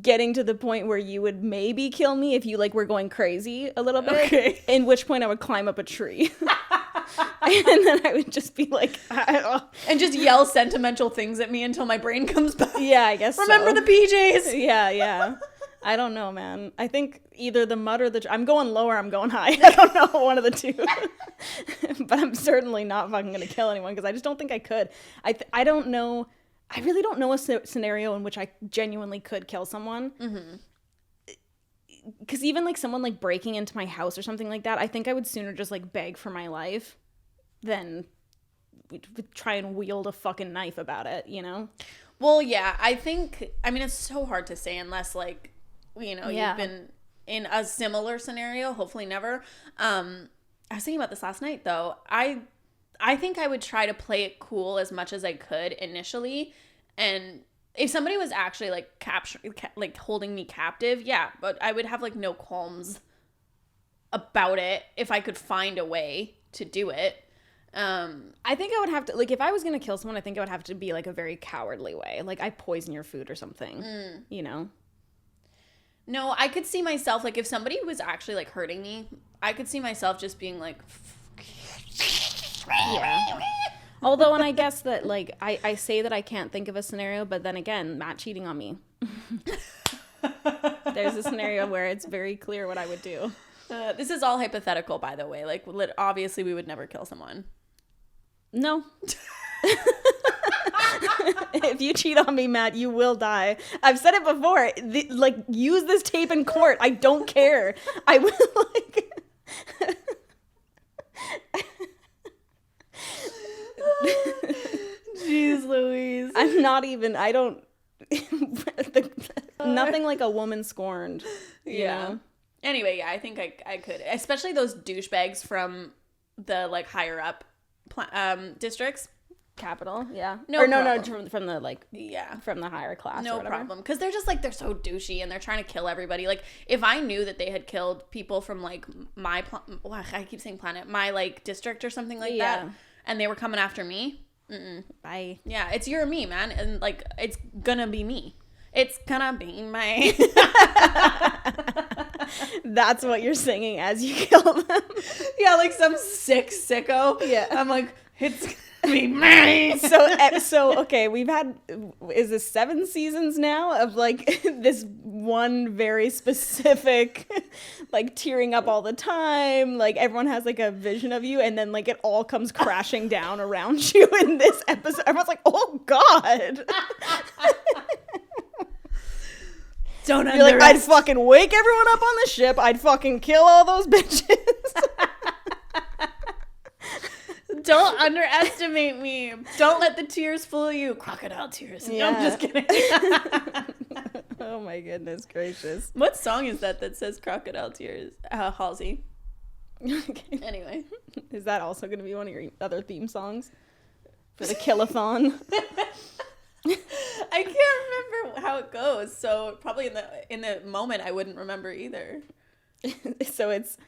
getting to the point where you would maybe kill me if you like were going crazy a little bit. Okay. In which point I would climb up a tree. And then I would just be like, and just yell sentimental things at me until my brain comes back. Yeah, I guess Remember the PJs. Yeah. I don't know, man. I think either the mud or I'm going low or I'm going high. I don't know, one of the two. But I'm certainly not fucking going to kill anyone because I just don't think I could. I don't know. I really don't know a scenario in which I genuinely could kill someone. Because even like someone like breaking into my house or something like that, I think I would sooner just like beg for my life than try and wield a fucking knife about it, you know? Well, yeah, I mean, it's so hard to say unless like, you know, Yeah. you've been in a similar scenario, hopefully never. I was thinking about this last night though. I think I would try to play it cool as much as I could initially, and if somebody was actually like like holding me captive, yeah, but I would have like no qualms about it if I could find a way to do it. I think I would have to, like, if I was gonna kill someone, I think it would have to be like a very cowardly way, like I poison your food or something, you know? No, I could see myself, like, if somebody was actually like hurting me, I could see myself just being like, Yeah. Although, and I guess that, like, I say that I can't think of a scenario, but then again, Matt cheating on me. There's a scenario where it's very clear what I would do. This is all hypothetical, by the way. Like, obviously, we would never kill someone. No. If you cheat on me, Matt, you will die. I've said it before. Like, use this tape in court. I don't care. I will, like... Jeez Louise. I'm not even... I don't... Nothing like a woman scorned. Yeah. Know? Anyway, yeah, I think I could. Especially those douchebags from the, like, higher up districts. Capital, yeah. No from the, like, yeah, from the higher class. No or whatever. problem. Because they're just, like, they're so douchey and they're trying to kill everybody. Like, if I knew that they had killed people from, like, my, I keep saying planet, my, like, district or something like that, and they were coming after me, bye. Yeah, it's you or me, man. And, like, it's gonna be me. It's gonna be my... That's what you're singing as you kill them. Yeah, like some sick sicko. Yeah. I'm like, it's gonna be me. So okay, we've had, is this 7 seasons now of like this one very specific, like tearing up all the time, like everyone has like a vision of you, and then like it all comes crashing down around you in this episode. Everyone's like, oh God. Don't You're like, I'd fucking wake everyone up on the ship. I'd fucking kill all those bitches. Don't underestimate me. Don't let the tears fool you. Crocodile tears. Yeah. No, I'm just kidding. Oh my goodness gracious. What song is that says crocodile tears? Halsey. Okay. Anyway. Is that also going to be one of your other theme songs? For the killathon? I can't remember how it goes, so probably in the moment I wouldn't remember either. So it's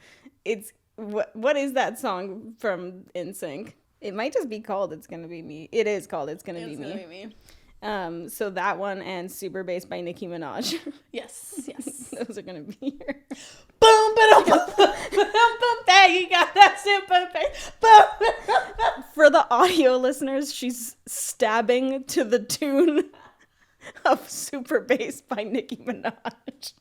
what is that song from NSYNC? It might just be called It's Gonna Be Me. It is called It's Gonna Be It's Me. gonna be me. So that one and Super Bass by Nicki Minaj. Yes. Those are gonna be here. Boom, boom, boom, boom. There you got that super bass. Boom. For the audio listeners, she's stabbing to the tune of Super Bass by Nicki Minaj.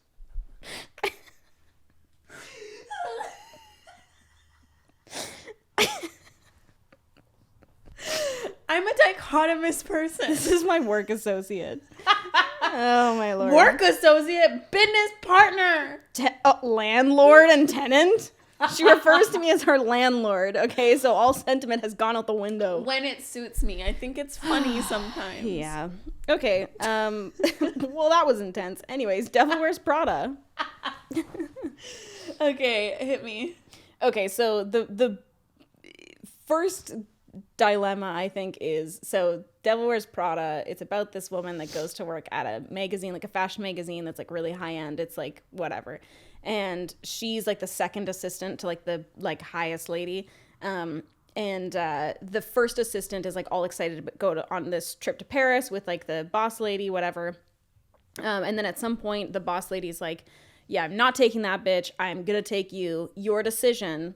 I'm a dichotomous person. This is my work associate. Oh my lord. Work associate, business partner. Landlord and tenant? She refers to me as her landlord, okay? So all sentiment has gone out the window. When it suits me. I think it's funny sometimes. Yeah. Okay. Well, that was intense. Anyways, Devil Wears Prada. Okay, hit me. Okay, so the first dilemma, I think, is, so Devil Wears Prada, it's about this woman that goes to work at a magazine, like a fashion magazine that's like really high end. It's like whatever. And she's like the second assistant to like the like highest lady. And the first assistant is like all excited to go on this trip to Paris with like the boss lady, whatever. And then at some point the boss lady's like, yeah, I'm not taking that bitch. I'm going to take you. Your decision.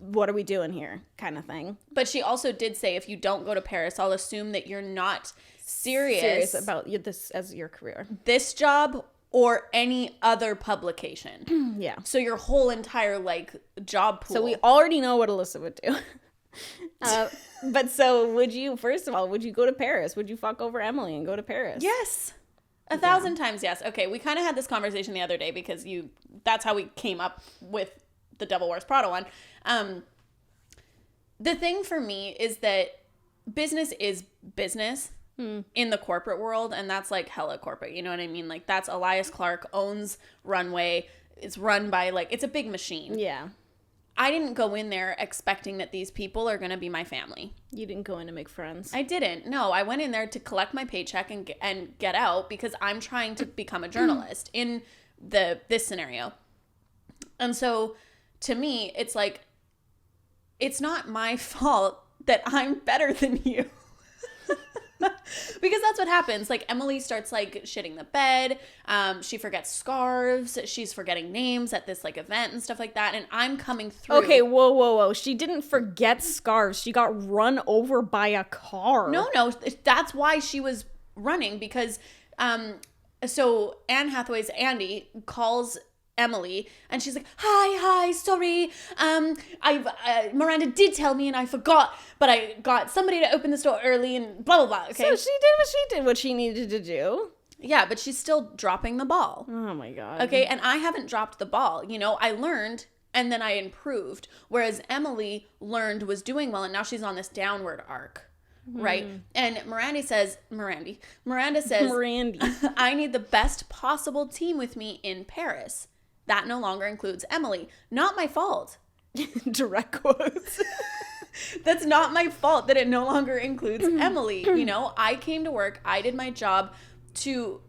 What are we doing here? Kind of thing. But she also did say, if you don't go to Paris, I'll assume that you're not serious About this as your career. This job or any other publication. Yeah. So your whole entire like job pool. So we already know what Alyssa would do. But so would you, first of all, would you go to Paris? Would you fuck over Emily and go to Paris? Yes. 1,000 times yes. Okay, we kind of had this conversation the other day because that's how we came up with the Devil Wears Prada one. The thing for me is that business is business in the corporate world, and that's like hella corporate, you know what I mean? Like that's Elias Clark owns Runway. It's run by like, it's a big machine. Yeah. I didn't go in there expecting that these people are going to be my family. You didn't go in to make friends. I didn't. No, I went in there to collect my paycheck and get out because I'm trying to become a journalist in this scenario. And so to me, it's like, it's not my fault that I'm better than you. Because that's what happens. Like Emily starts like shitting the bed. She forgets scarves. She's forgetting names at this like event and stuff like that. And I'm coming through. Okay, whoa. She didn't forget scarves. She got run over by a car. No, that's why she was running because so Anne Hathaway's Andy calls Emily and she's like, hi, sorry, Miranda did tell me and I forgot, but I got somebody to open the store early and blah blah blah. Okay, So she did what she needed to do. Yeah, but she's still dropping the ball. Oh my god. Okay, and I haven't dropped the ball. You know, I learned and then I improved, whereas Emily learned, was doing well, and now she's on this downward arc. Right. And Miranda says, I need the best possible team with me in Paris. That no longer includes Emily. Not my fault. Direct quotes. That's not my fault that it no longer includes Emily. You know, I came to work. I did my job to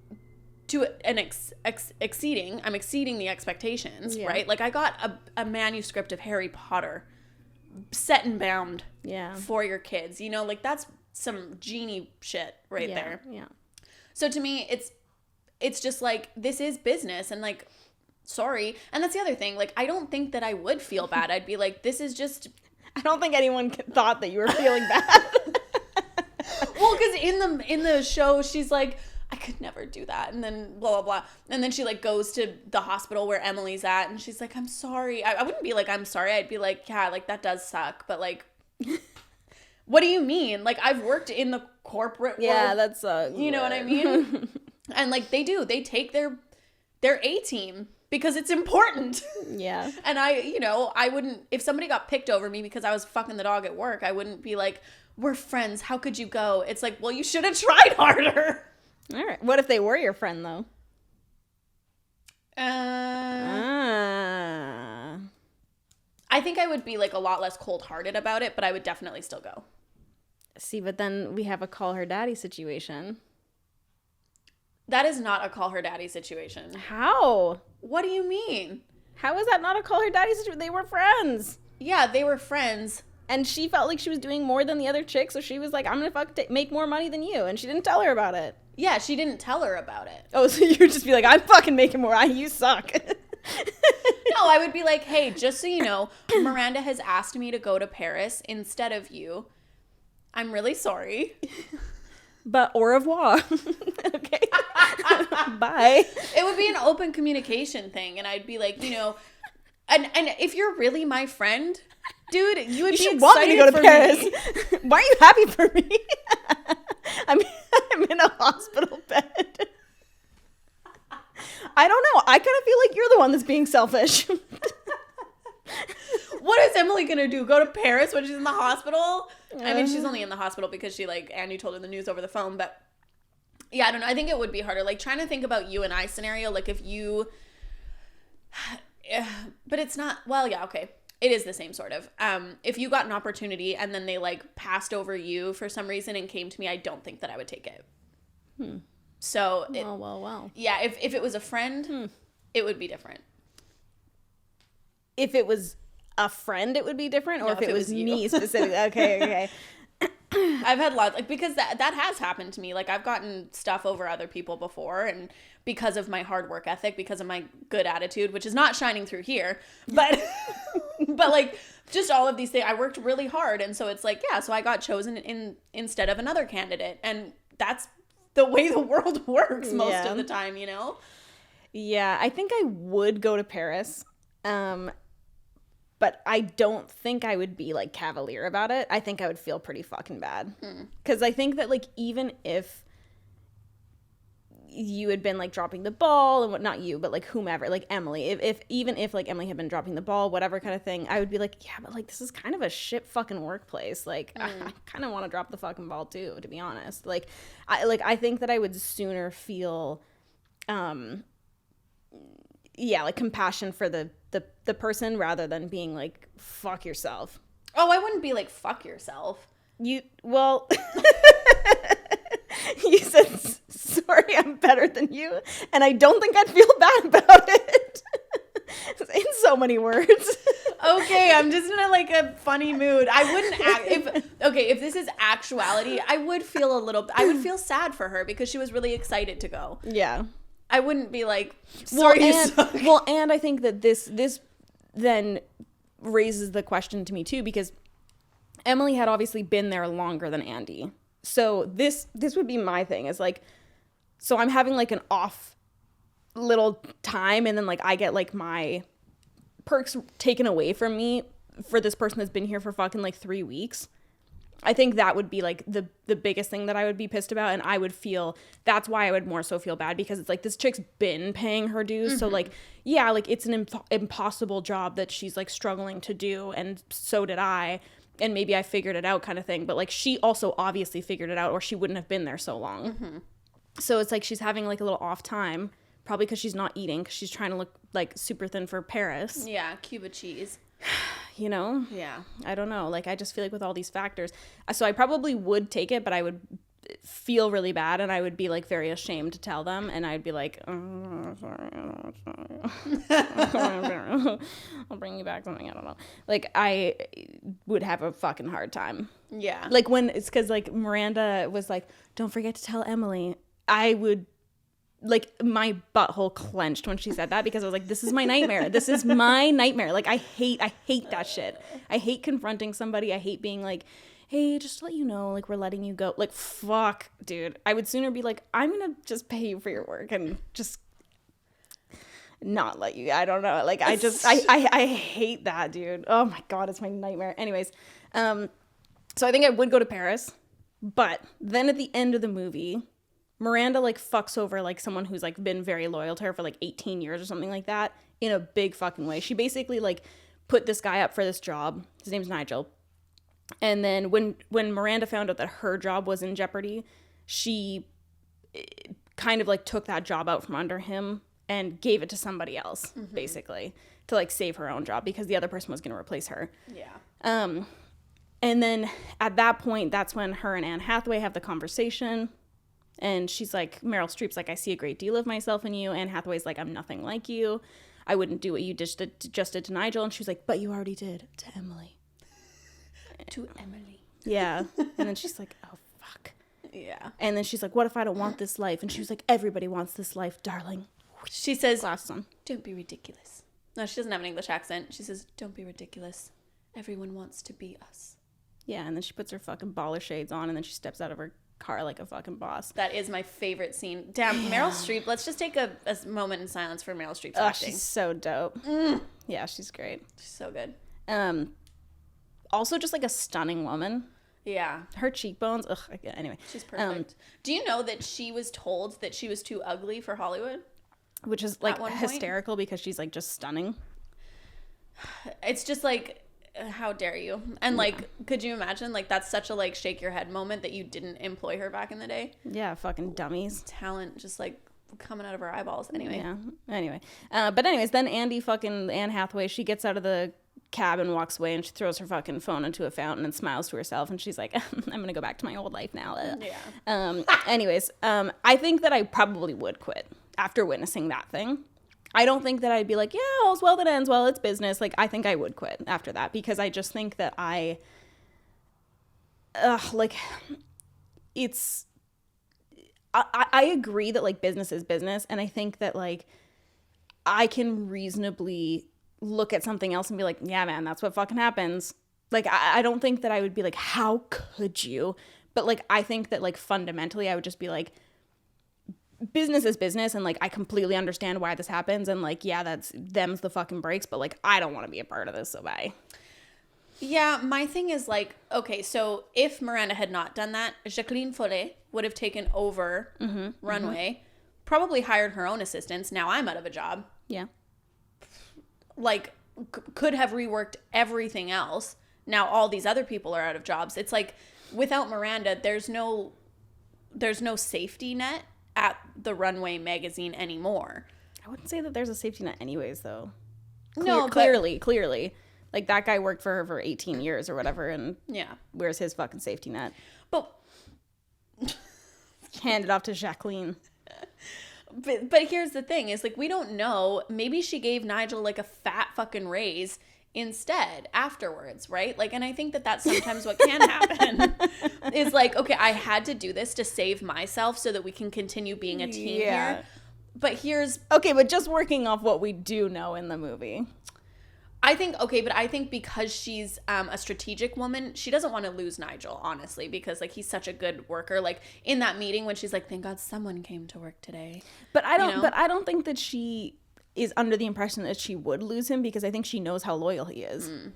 an exceeding. I'm exceeding the expectations, right? Like I got a manuscript of Harry Potter set and bound for your kids. You know, like that's some genie shit right there. Yeah. So to me, it's just like, this is business and like, sorry. And that's the other thing. Like, I don't think that I would feel bad. I'd be like, this is just... I don't think anyone thought that you were feeling bad. Well, because in the show, she's like, I could never do that. And then blah, blah, blah. And then she like goes to the hospital where Emily's at. And she's like, I'm sorry. I wouldn't be like, I'm sorry. I'd be like, yeah, like that does suck. But like, what do you mean? Like, I've worked in the corporate world. Yeah, that's... you know what I mean? And like, they take their A-team. Because it's important. Yeah. And I wouldn't, if somebody got picked over me because I was fucking the dog at work, I wouldn't be like, we're friends, how could you go? It's like, well, you should have tried harder. All right. What if they were your friend, though? I think I would be like a lot less cold-hearted about it, but I would definitely still go. See, but then we have a call her daddy situation. That is not a call her daddy situation. How? What do you mean? How is that not a call her daddy situation? They were friends. Yeah, they were friends, And she felt like she was doing more than the other chick, so she was like, I'm gonna make more money than you. And she didn't tell her about it. Yeah, she didn't tell her about it. Oh, so you would just be like, I'm fucking making more. You suck. No, I would be like, hey, just so you know, Miranda has asked me to go to Paris instead of you. I'm really sorry. But au revoir. Okay. Bye. It would be an open communication thing. And I'd be like, you know, and if you're really my friend, dude, you would be excited want me to go to Paris. Me. Why are you happy for me? I'm in a hospital bed. I don't know. I kind of feel like you're the one that's being selfish. What is Emily gonna do? Go to Paris when she's in the hospital? I mean, she's only in the hospital because she, like, Andy told her the news over the phone. But yeah, I don't know. I think it would be harder. Like, trying to think about you and I scenario. Like, if you, but it's not. Well, yeah, okay. It is the same sort of. If you got an opportunity and then they, like, passed over you for some reason and came to me, I don't think that I would take it. So Well. Yeah, if it was a friend, it would be different. If it was a friend, it would be different, or No, if it was me you. specifically. Okay. I've had lots, like, because that has happened to me. Like, I've gotten stuff over other people before, and because of my hard work ethic, because of my good attitude, which is not shining through here, but but like, just all of these things, I worked really hard, and so it's like, yeah, so I got chosen instead of another candidate, and that's the way the world works most of the time, you know? Yeah, I think I would go to Paris. But I don't think I would be, like, cavalier about it. I think I would feel pretty fucking bad. Because I think that, like, even if you had been, like, dropping the ball and what, not you, but, like, whomever, like, Emily, even if like Emily had been dropping the ball, whatever kind of thing, I would be like, yeah, but, like, this is kind of a shit fucking workplace. Like, I kind of want to drop the fucking ball too, to be honest. Like, I think that I would sooner feel, yeah, like, compassion for the person rather than being like, fuck yourself. Oh, I wouldn't be like, fuck yourself. Well, you said, sorry, I'm better than you, and I don't think I'd feel bad about it. In so many words. Okay, I'm just in a funny mood. I wouldn't if this is actuality, I would feel sad for her because she was really excited to go. Yeah. I wouldn't be like, sorry, you suck. Well, and I think that this then raises the question to me too, because Emily had obviously been there longer than Andy. So this would be my thing, is like, so I'm having like an off little time, and then like I get like my perks taken away from me for this person that's been here for fucking like 3 weeks. I think that would be like the biggest thing that I would be pissed about, and I would feel, that's why I would more so feel bad, because it's like, this chick's been paying her dues. So like, yeah, like, it's an impossible job that she's like struggling to do, and so did I, and maybe I figured it out kind of thing, but like, she also obviously figured it out, or she wouldn't have been there so long. So it's like, she's having like a little off time, probably because she's not eating, because she's trying to look like super thin for Paris. Yeah, Cuba cheese. You know? Yeah. I don't know. Like, I just feel like with all these factors, so I probably would take it, but I would feel really bad, and I would be like very ashamed to tell them, and I'd be like, oh, sorry. I'll bring you back something. I don't know. Like, I would have a fucking hard time. Yeah. Like, when it's because like Miranda was like, don't forget to tell Emily. I would, like, my butthole clenched when she said that, because I was like, this is my nightmare. This is my nightmare. Like, I hate that shit. I hate confronting somebody. I hate being like, hey, just to let you know, like, we're letting you go. Like, fuck, dude. I would sooner be like, I'm gonna just pay you for your work and just not let you. I don't know. Like, I hate that, dude. Oh my God, it's my nightmare. Anyways, so I think I would go to Paris, but then at the end of the movie, Miranda like fucks over like someone who's like been very loyal to her for like 18 years or something like that, in a big fucking way. She basically like put this guy up for this job. His name's Nigel. And then when Miranda found out that her job was in jeopardy, she kind of like took that job out from under him and gave it to somebody else, basically, to like save her own job, because the other person was going to replace her. Yeah. And then at that point, that's when her and Anne Hathaway have the conversation. And she's like, Meryl Streep's like, I see a great deal of myself in you. Anne Hathaway's like, I'm nothing like you. I wouldn't do what you just did to Nigel. And she was like, but you already did to Emily. to Emily. Yeah. And then she's like, oh, fuck. Yeah. And then she's like, what if I don't want this life? And she was like, everybody wants this life, darling. She says, Glasses on. don't be ridiculous. No, she doesn't have an English accent. She says, don't be ridiculous. Everyone wants to be us. Yeah, and then she puts her fucking baller shades on, and then she steps out of her car like a fucking boss. That is my favorite scene. Damn, Meryl Streep. Let's just take a moment in silence for Meryl Streep's Oh, acting. she's so dope. Yeah, she's great. She's so good. Also just like a stunning woman. Yeah. Her cheekbones. Ugh. Anyway. She's perfect. Do you know that she was told that she was too ugly for Hollywood? Which is like one point? hysterical because she's like just stunning. It's just like, how dare you? And like, could you imagine? Like, that's such a like shake your head moment that you didn't employ her back in the day. Yeah, fucking dummies. Talent just like coming out of her eyeballs. Anyway. Yeah. Anyway. But anyways, then Anne Hathaway, she gets out of the cab and walks away, and she throws her fucking phone into a fountain and smiles to herself, and she's like, I'm gonna go back to my old life now. Yeah. Anyways, I think that I probably would quit after witnessing that thing. I don't think that I'd be like, yeah, all's well that ends well, it's business. Like, I think I would quit after that, because I just think that it's, I agree that like business is business, and I think that like I can reasonably look at something else and be like, yeah, man, that's what fucking happens. Like, I don't think that I would be like, how could you? But like, I think that like fundamentally I would just be like, business is business, and like I completely understand why this happens, and like, yeah, that's them's the fucking breaks, but like I don't want to be a part of this, so bye. Yeah, my thing is like, okay, so if Miranda had not done that, Jacqueline Follet would have taken over Runway, probably hired her own assistants. Now I'm out of a job. Yeah. Like, could have reworked everything else. Now all these other people are out of jobs. It's like, without Miranda, there's no safety net at the Runway magazine anymore. I wouldn't say that there's a safety net anyways, though. Clearly. Like, that guy worked for her for 18 years or whatever, and Yeah. where's his fucking safety net? But Hand it off to Jacqueline. But here's the thing is, like, we don't know. Maybe she gave Nigel like a fat fucking raise instead afterwards, right? Like, and I think that that's sometimes what can happen is like, okay, I had to do this to save myself so that we can continue being a team here. But here's Okay, but just working off what we do know in the movie. I think because she's a strategic woman, she doesn't want to lose Nigel, honestly, because like he's such a good worker. Like in that meeting when she's like, "Thank God someone came to work today." But I don't think that she is under the impression that she would lose him, because I think she knows how loyal he is. Okay.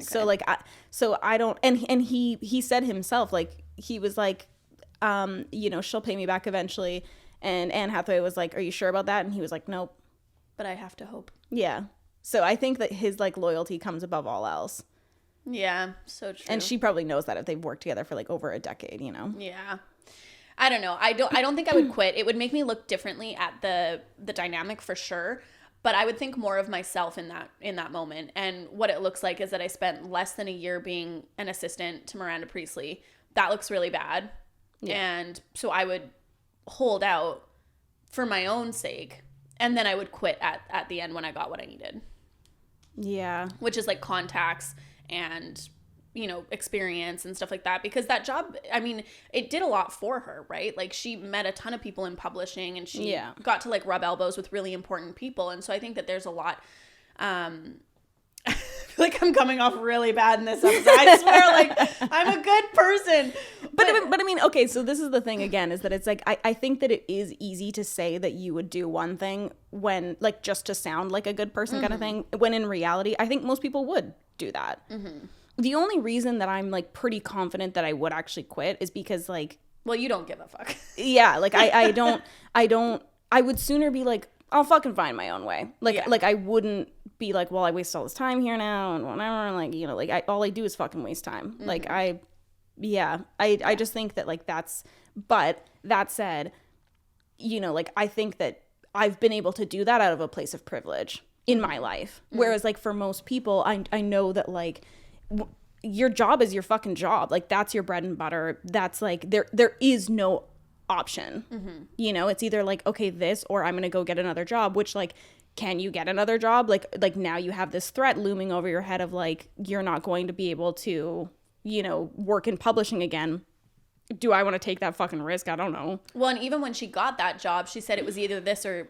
So like I don't, and he said himself, like, he was like, she'll pay me back eventually, and Anne Hathaway was like, "Are you sure about that?" And he was like, "Nope." But I have to hope. Yeah. So I think that his like loyalty comes above all else. Yeah, so true. And she probably knows that if they've worked together for like over a decade, you know. Yeah. I don't know. I don't think I would quit. It would make me look differently at the dynamic for sure, but I would think more of myself in that moment. And what it looks like is that I spent less than a year being an assistant to Miranda Priestley. That looks really bad. Yeah. And so I would hold out for my own sake, and then I would quit at the end when I got what I needed. Yeah. Which is like contacts and, experience and stuff like that. Because that job, I mean, it did a lot for her, right? Like, she met a ton of people in publishing, and she got to like rub elbows with really important people. And so I think that there's a lot, I feel like I'm coming off really bad in this episode. I swear, like, I'm a good person. But I mean, okay, so this is the thing again, is that it's like, I think that it is easy to say that you would do one thing when, like, just to sound like a good person kind of thing, when in reality, I think most people would do that. Mm-hmm. The only reason that I'm, like, pretty confident that I would actually quit is because, like... Well, you don't give a fuck. Yeah, like, I would sooner be like, I'll fucking find my own way. Like, like, I wouldn't be like, well, I waste all this time here now and whatever. And like, like, all I do is fucking waste time. Mm-hmm. Like, I just think that, like, but that said, like, I think that I've been able to do that out of a place of privilege in my life. Mm-hmm. Whereas, like, for most people, I know that, like, your job is your fucking job. Like, that's your bread and butter. That's like, there is no option. Mm-hmm. It's either like, okay, this, or I'm gonna go get another job, which, like, can you get another job? Like now you have this threat looming over your head of like, you're not going to be able to you know, work in publishing again. Do I want to take that fucking risk? I don't know. Well, and even when she got that job, she said it was either this or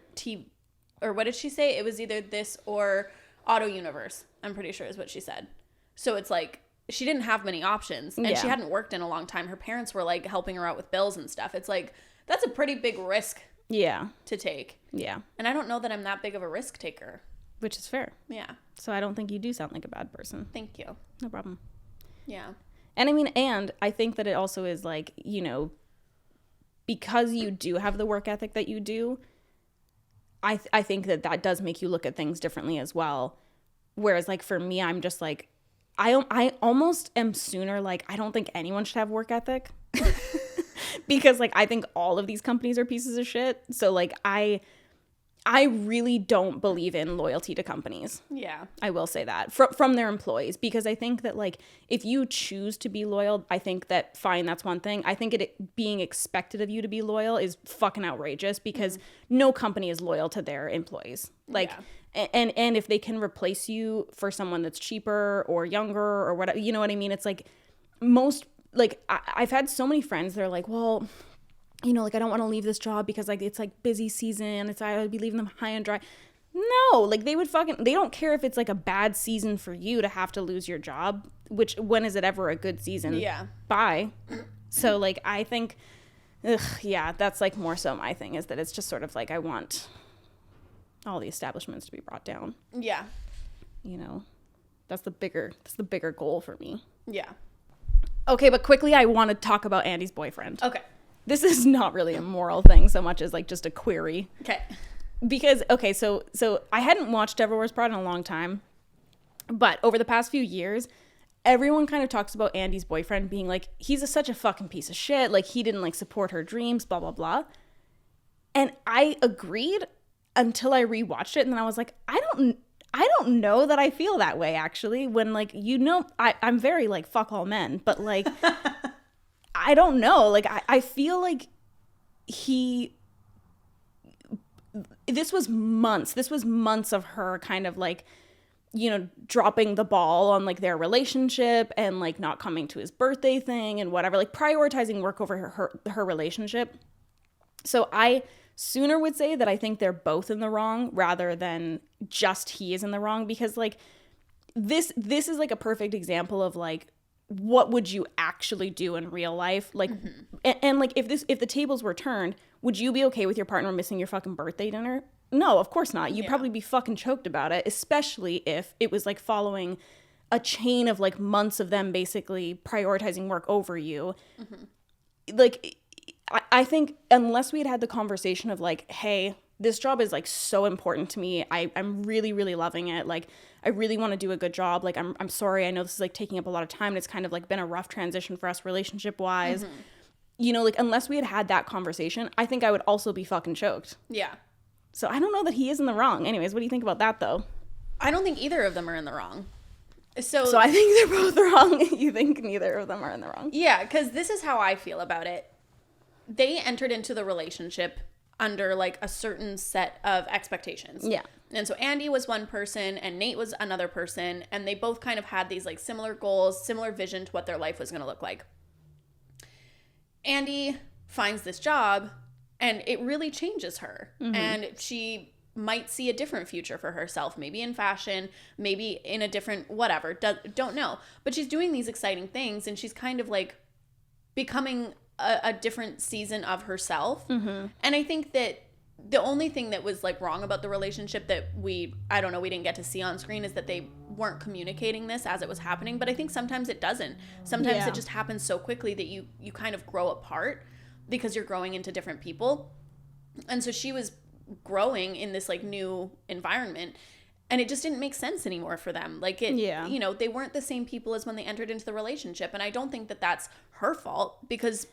or what did she say? It was either this or Auto Universe, I'm pretty sure is what she said. So it's like, she didn't have many options, and she hadn't worked in a long time. Her parents were like helping her out with bills and stuff. It's like, that's a pretty big risk to take. Yeah. And I don't know that I'm that big of a risk taker. Which is fair. Yeah. So I don't think you do sound like a bad person. Thank you. No problem. Yeah. And I mean, and I think that it also is like, you know, because you do have the work ethic that you do, I think that does make you look at things differently as well. Whereas like for me, I'm just like, I almost am sooner like, I don't think anyone should have work ethic. Because like, I think all of these companies are pieces of shit. So like, I really don't believe in loyalty to companies. Yeah. I will say that from their employees, because I think that like if you choose to be loyal, I think that fine, that's one thing. I think it being expected of you to be loyal is fucking outrageous, because no company is loyal to their employees. Like, and if they can replace you for someone that's cheaper or younger or whatever, you know what I mean? It's like most, like I've had so many friends, they're like, well, you know, like I don't want to leave this job because like it's like busy season. I would be leaving them high and dry. No, like they don't care if it's like a bad season for you to have to lose your job, which when is it ever a good season? Yeah. Bye. So like I think, that's like more so my thing, is that it's just sort of like I want all the establishments to be brought down. Yeah. You know, that's the bigger goal for me. Yeah. Okay, but quickly I want to talk about Andy's boyfriend. Okay. This is not really a moral thing so much as like just a query. Okay. Because, okay, so I hadn't watched Devil Wears Prada in a long time, but over the past few years, everyone kind of talks about Andy's boyfriend being like, he's such a fucking piece of shit. Like, he didn't like support her dreams, blah, blah, blah. And I agreed until I rewatched it. And then I was like, I don't know that I feel that way, actually, when like, you know, I'm very like, fuck all men, but like, I don't know. Like, I feel like this was months of her kind of like, you know, dropping the ball on like their relationship and like not coming to his birthday thing and whatever, like prioritizing work over her relationship. So I sooner would say that I think they're both in the wrong rather than just he is in the wrong, because like this is like a perfect example of like, what would you actually do in real life? Like, and like if the tables were turned, would you be okay with your partner missing your fucking birthday dinner? No, of course not. You'd probably be fucking choked about it, especially if it was like following a chain of like months of them basically prioritizing work over you. Like, I think unless we had the conversation of like, hey, this job is like so important to me. I'm really, really loving it. Like, I really want to do a good job. Like, I'm sorry. I know this is like taking up a lot of time. And it's kind of like been a rough transition for us relationship wise. You know, like unless we had that conversation, I think I would also be fucking choked. Yeah. So I don't know that he is in the wrong. Anyways, what do you think about that though? I don't think either of them are in the wrong. So I think they're both wrong. You think neither of them are in the wrong? Yeah, because this is how I feel about it. They entered into the relationship under like a certain set of expectations. Yeah. And so Andy was one person and Nate was another person, and they both kind of had these like similar goals, similar vision to what their life was going to look like. Andy finds this job and it really changes her. And she might see a different future for herself, maybe in fashion, maybe in a different whatever, don't know. But she's doing these exciting things and she's kind of like becoming a different season of herself. And I think that the only thing that was like wrong about the relationship that we didn't get to see on screen is that they weren't communicating this as it was happening. But I think sometimes it doesn't. Sometimes it just happens so quickly that you kind of grow apart because you're growing into different people. And so she was growing in this like new environment, and it just didn't make sense anymore for them. Like you know, they weren't the same people as when they entered into the relationship. And I don't think that that's her fault, because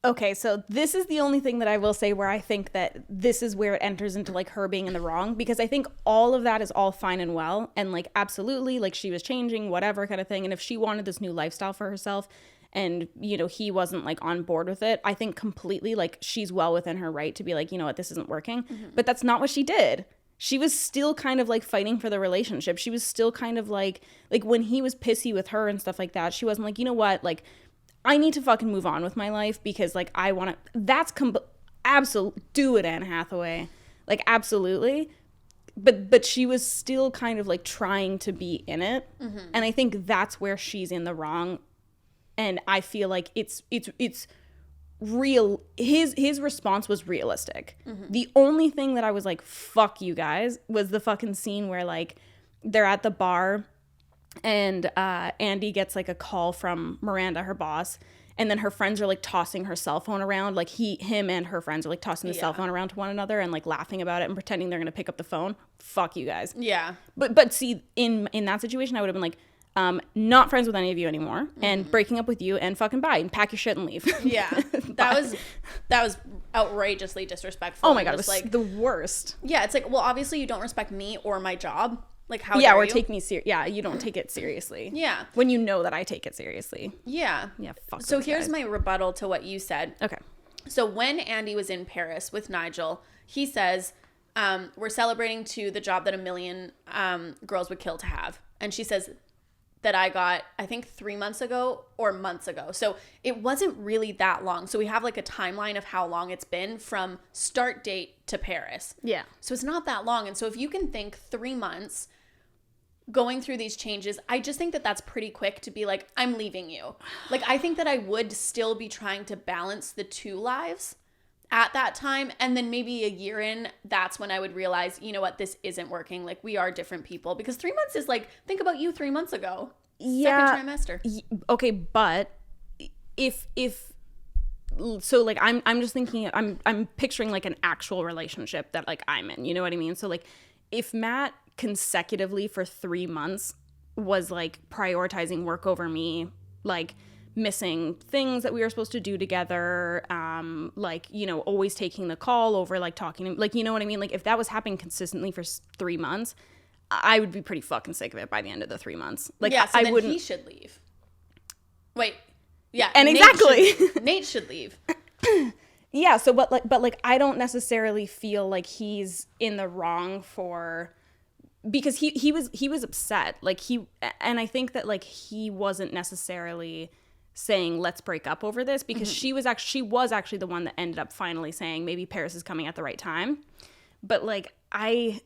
okay, so this is the only thing that I will say where I think that this is where it enters into like her being in the wrong, because I think all of that is all fine and well, and like absolutely like she was changing, whatever kind of thing, and if she wanted this new lifestyle for herself and you know he wasn't like on board with it, I think completely like she's well within her right to be like, you know what, this isn't working. But that's not what she did. she was still kind of like fighting for the relationship. She was still kind of like when he was pissy with her and stuff like that, she wasn't like, you know what, like I need to fucking move on with my life because like I want to, that's absolutely, do it, Anne Hathaway. Like, absolutely. But she was still kind of like trying to be in it. And I think that's where she's in the wrong. And I feel like it's real. His response was realistic. The only thing that I was like, fuck you guys, was the fucking scene where like they're at the bar and Andy gets like a call from Miranda, her boss, and then her friends are like tossing her cell phone around, like him and her friends are like tossing the cell phone around to one another and like laughing about it and pretending they're gonna pick up the phone. Fuck you guys. Yeah. But see, in that situation, I would have been like, not friends with any of you anymore, and breaking up with you, and fucking bye, and pack your shit and leave. Yeah. that was outrageously disrespectful. Oh my god, it was like the worst. Yeah, it's like, well, obviously you don't respect me or my job. Like, how yeah, dare or you? take me you don't take it seriously. Yeah. When you know that I take it seriously. Yeah. Yeah, fuck So those here's guys. my rebuttal to what you said. Okay. So when Andy was in Paris with Nigel, he says, we're celebrating to the job that a million girls would kill to have. And she says that I got, I think 3 months ago or months ago. So it wasn't really that long. So we have like a timeline of how long it's been from start date to Paris. Yeah. So it's not that long. And so if you can think 3 months going through these changes, I just think that that's pretty quick to be like, I'm leaving you. Like, I think that I would still be trying to balance the two lives at that time. And then maybe a year in, that's when I would realize, you know what, this isn't working. Like, we are different people. Because 3 months is like, think about you 3 months ago. Yeah. Second trimester. Okay, but if so like I'm just thinking, I'm picturing like an actual relationship that like I'm in, you know what I mean? So like if Matt consecutively for 3 months was like prioritizing work over me, like missing things that we were supposed to do together, like, you know, always taking the call over like talking, like, you know what I mean? Like if that was happening consistently for 3 months, I would be pretty fucking sick of it by the end of the 3 months. Like, yeah, so I then wouldn't. he should leave. Wait. Yeah. And exactly. Nate should leave. Yeah. So, but like, I don't necessarily feel like he's in the wrong for, because he was upset. Like and I think that like he wasn't necessarily saying let's break up over this, because she was actually the one that ended up finally saying maybe Paris is coming at the right time. But like I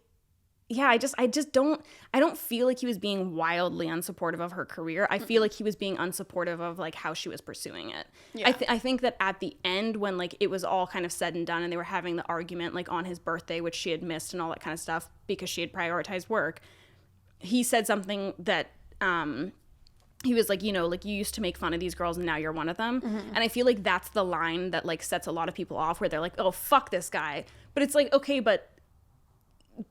don't feel like he was being wildly unsupportive of her career. I feel like he was being unsupportive of like how she was pursuing it. Yeah. I think that at the end, when like it was all kind of said and done and they were having the argument like on his birthday, which she had missed and all that kind of stuff because she had prioritized work, he said something that he was like, you know, like, you used to make fun of these girls and now you're one of them. And I feel like that's the line that like sets a lot of people off, where they're like, oh, fuck this guy. But it's like, okay, but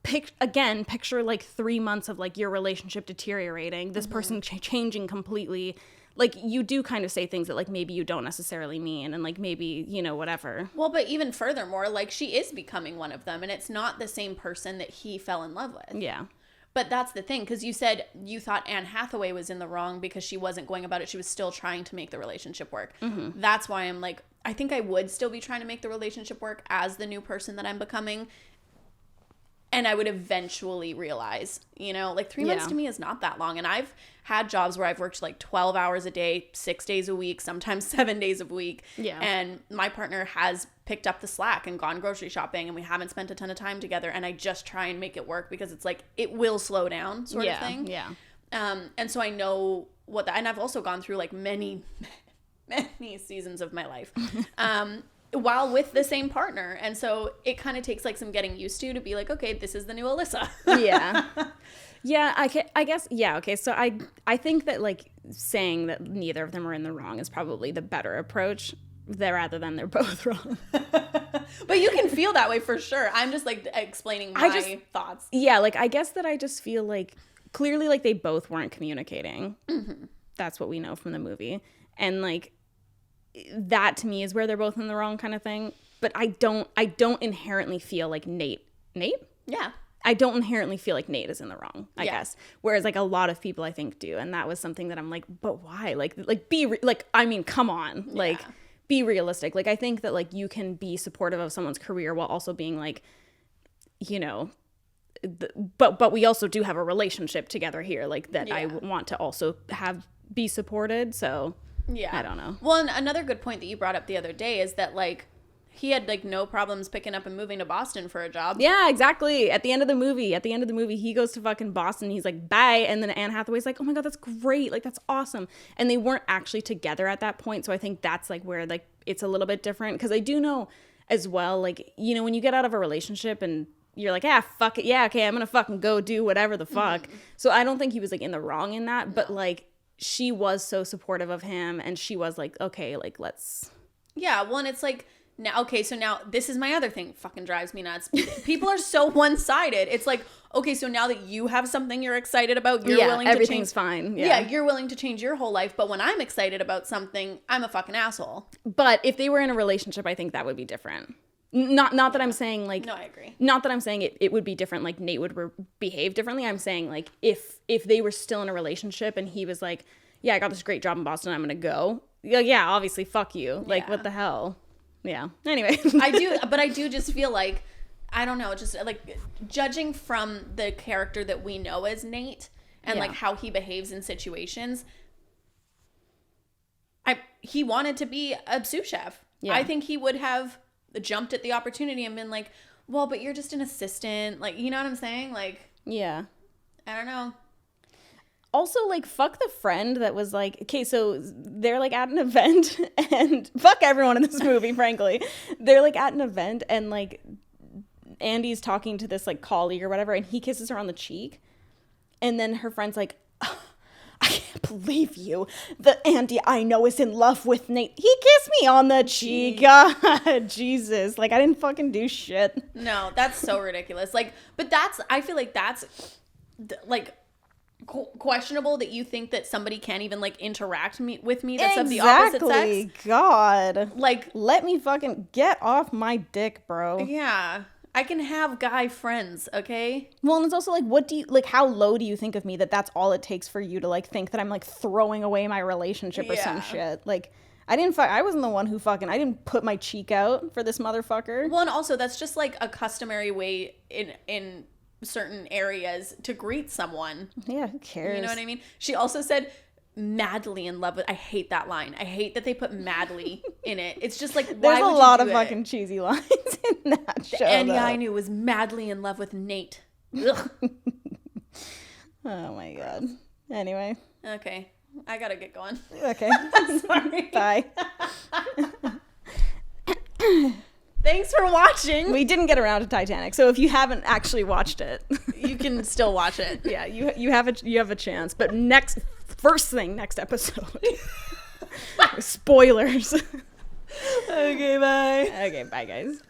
picture like 3 months of like your relationship deteriorating, this person changing completely. Like, you do kind of say things that like maybe you don't necessarily mean, and like maybe, you know, whatever. Well, but even furthermore, like, she is becoming one of them, and it's not the same person that he fell in love with. Yeah. But that's the thing, because you said you thought Anne Hathaway was in the wrong because she wasn't going about it. She was still trying to make the relationship work. That's why I'm like, I think I would still be trying to make the relationship work as the new person that I'm becoming. And I would eventually realize, you know, like 3 months to me is not that long. And I've had jobs where I've worked like 12 hours a day, 6 days a week, sometimes 7 days a week. Yeah. And my partner has picked up the slack and gone grocery shopping, and we haven't spent a ton of time together. And I just try and make it work because it's like, it will slow down sort of thing. Yeah. And so I know what and I've also gone through like many seasons of my life. While with the same partner. And so it kind of takes like some getting used to be like, okay, this is the new Alyssa. Yeah. Yeah, I guess, yeah, okay. So I think that like saying that neither of them are in the wrong is probably the better approach, rather than they're both wrong. But you can feel that way for sure. I'm just like explaining my thoughts. Yeah, like I guess that I just feel like clearly like they both weren't communicating. That's what we know from the movie. And like that to me is where they're both in the wrong kind of thing. But I don't inherently feel like Nate. Yeah. I don't inherently feel like Nate is in the wrong, I guess. Whereas like a lot of people I think do. And that was something that I'm like, but why? Like I mean, come on. Like, be realistic. Like, I think that like you can be supportive of someone's career while also being like, you know, but we also do have a relationship together here, like that I Yeah. want to also be supported. So Yeah. I don't know. Well, and another good point that you brought up the other day is that, like, he had, like, no problems picking up and moving to Boston for a job. Yeah, exactly. At the end of the movie, he goes to fucking Boston. He's like, bye. And then Anne Hathaway's like, oh my God, that's great. Like, that's awesome. And they weren't actually together at that point. So I think that's like where like it's a little bit different. Because I do know as well, like, you know, when you get out of a relationship and you're like, fuck it. Yeah, okay, I'm going to fucking go do whatever the fuck. So I don't think he was like in the wrong in that. But like, she was so supportive of him. And she was like, okay, like, let's. Yeah, well, and it's like, now, okay, so now this is my other thing. Fucking drives me nuts. People are so one-sided. It's like, okay, so now that you have something you're excited about, you're willing to change. Everything's fine. Yeah, you're willing to change your whole life. But when I'm excited about something, I'm a fucking asshole. But if they were in a relationship, I think that would be different. Not that I'm saying like. No, I agree. Not that I'm saying it would be different. Like Nate would behave differently. I'm saying like if they were still in a relationship and he was like, yeah, I got this great job in Boston, I'm gonna go. Yeah, obviously, fuck you. Like, what the hell? Yeah. Anyway. I do just feel like, I don't know, just like judging from the character that we know as Nate and like how he behaves in situations, he wanted to be a sous chef. Yeah. I think he would have jumped at the opportunity and been like, well, but you're just an assistant. Like, you know what I'm saying? Like, yeah. I don't know. Also, like, fuck the friend that was like, okay, so they're like at an event and fuck everyone in this movie, frankly. They're like at an event and like Andy's talking to this like colleague or whatever and he kisses her on the cheek. And then her friend's like, oh, I can't believe you. The Andy I know is in love with Nate. He kissed me on the cheek. God, Jesus. Like, I didn't fucking do shit. No, that's so ridiculous. Like, but I feel like that's like, questionable that you think that somebody can't even like interact with me that's of the opposite sex. God, like, let me fucking get off my dick, bro. Yeah, I can have guy friends, okay? Well, and it's also like, what do you like, how low do you think of me that that's all it takes for you to like think that I'm like throwing away my relationship or some shit? Like, I wasn't the one who fucking, I didn't put my cheek out for this motherfucker. Well, and also that's just like a customary way in certain areas to greet someone. Yeah, who cares? You know what I mean? She also said madly in love with. I hate that line. I hate that they put madly in it. It's just like, why there's would a lot you of do fucking cheesy lines in that show. Andy I knew was madly in love with Nate. Ugh. Oh my God. Anyway. Okay, I gotta get going. Okay. Sorry. Bye. Thanks for watching. We didn't get around to Titanic, so if you haven't actually watched it, you can still watch it. Yeah, you have a chance. But first episode. Spoilers. Okay, bye. Okay, bye guys.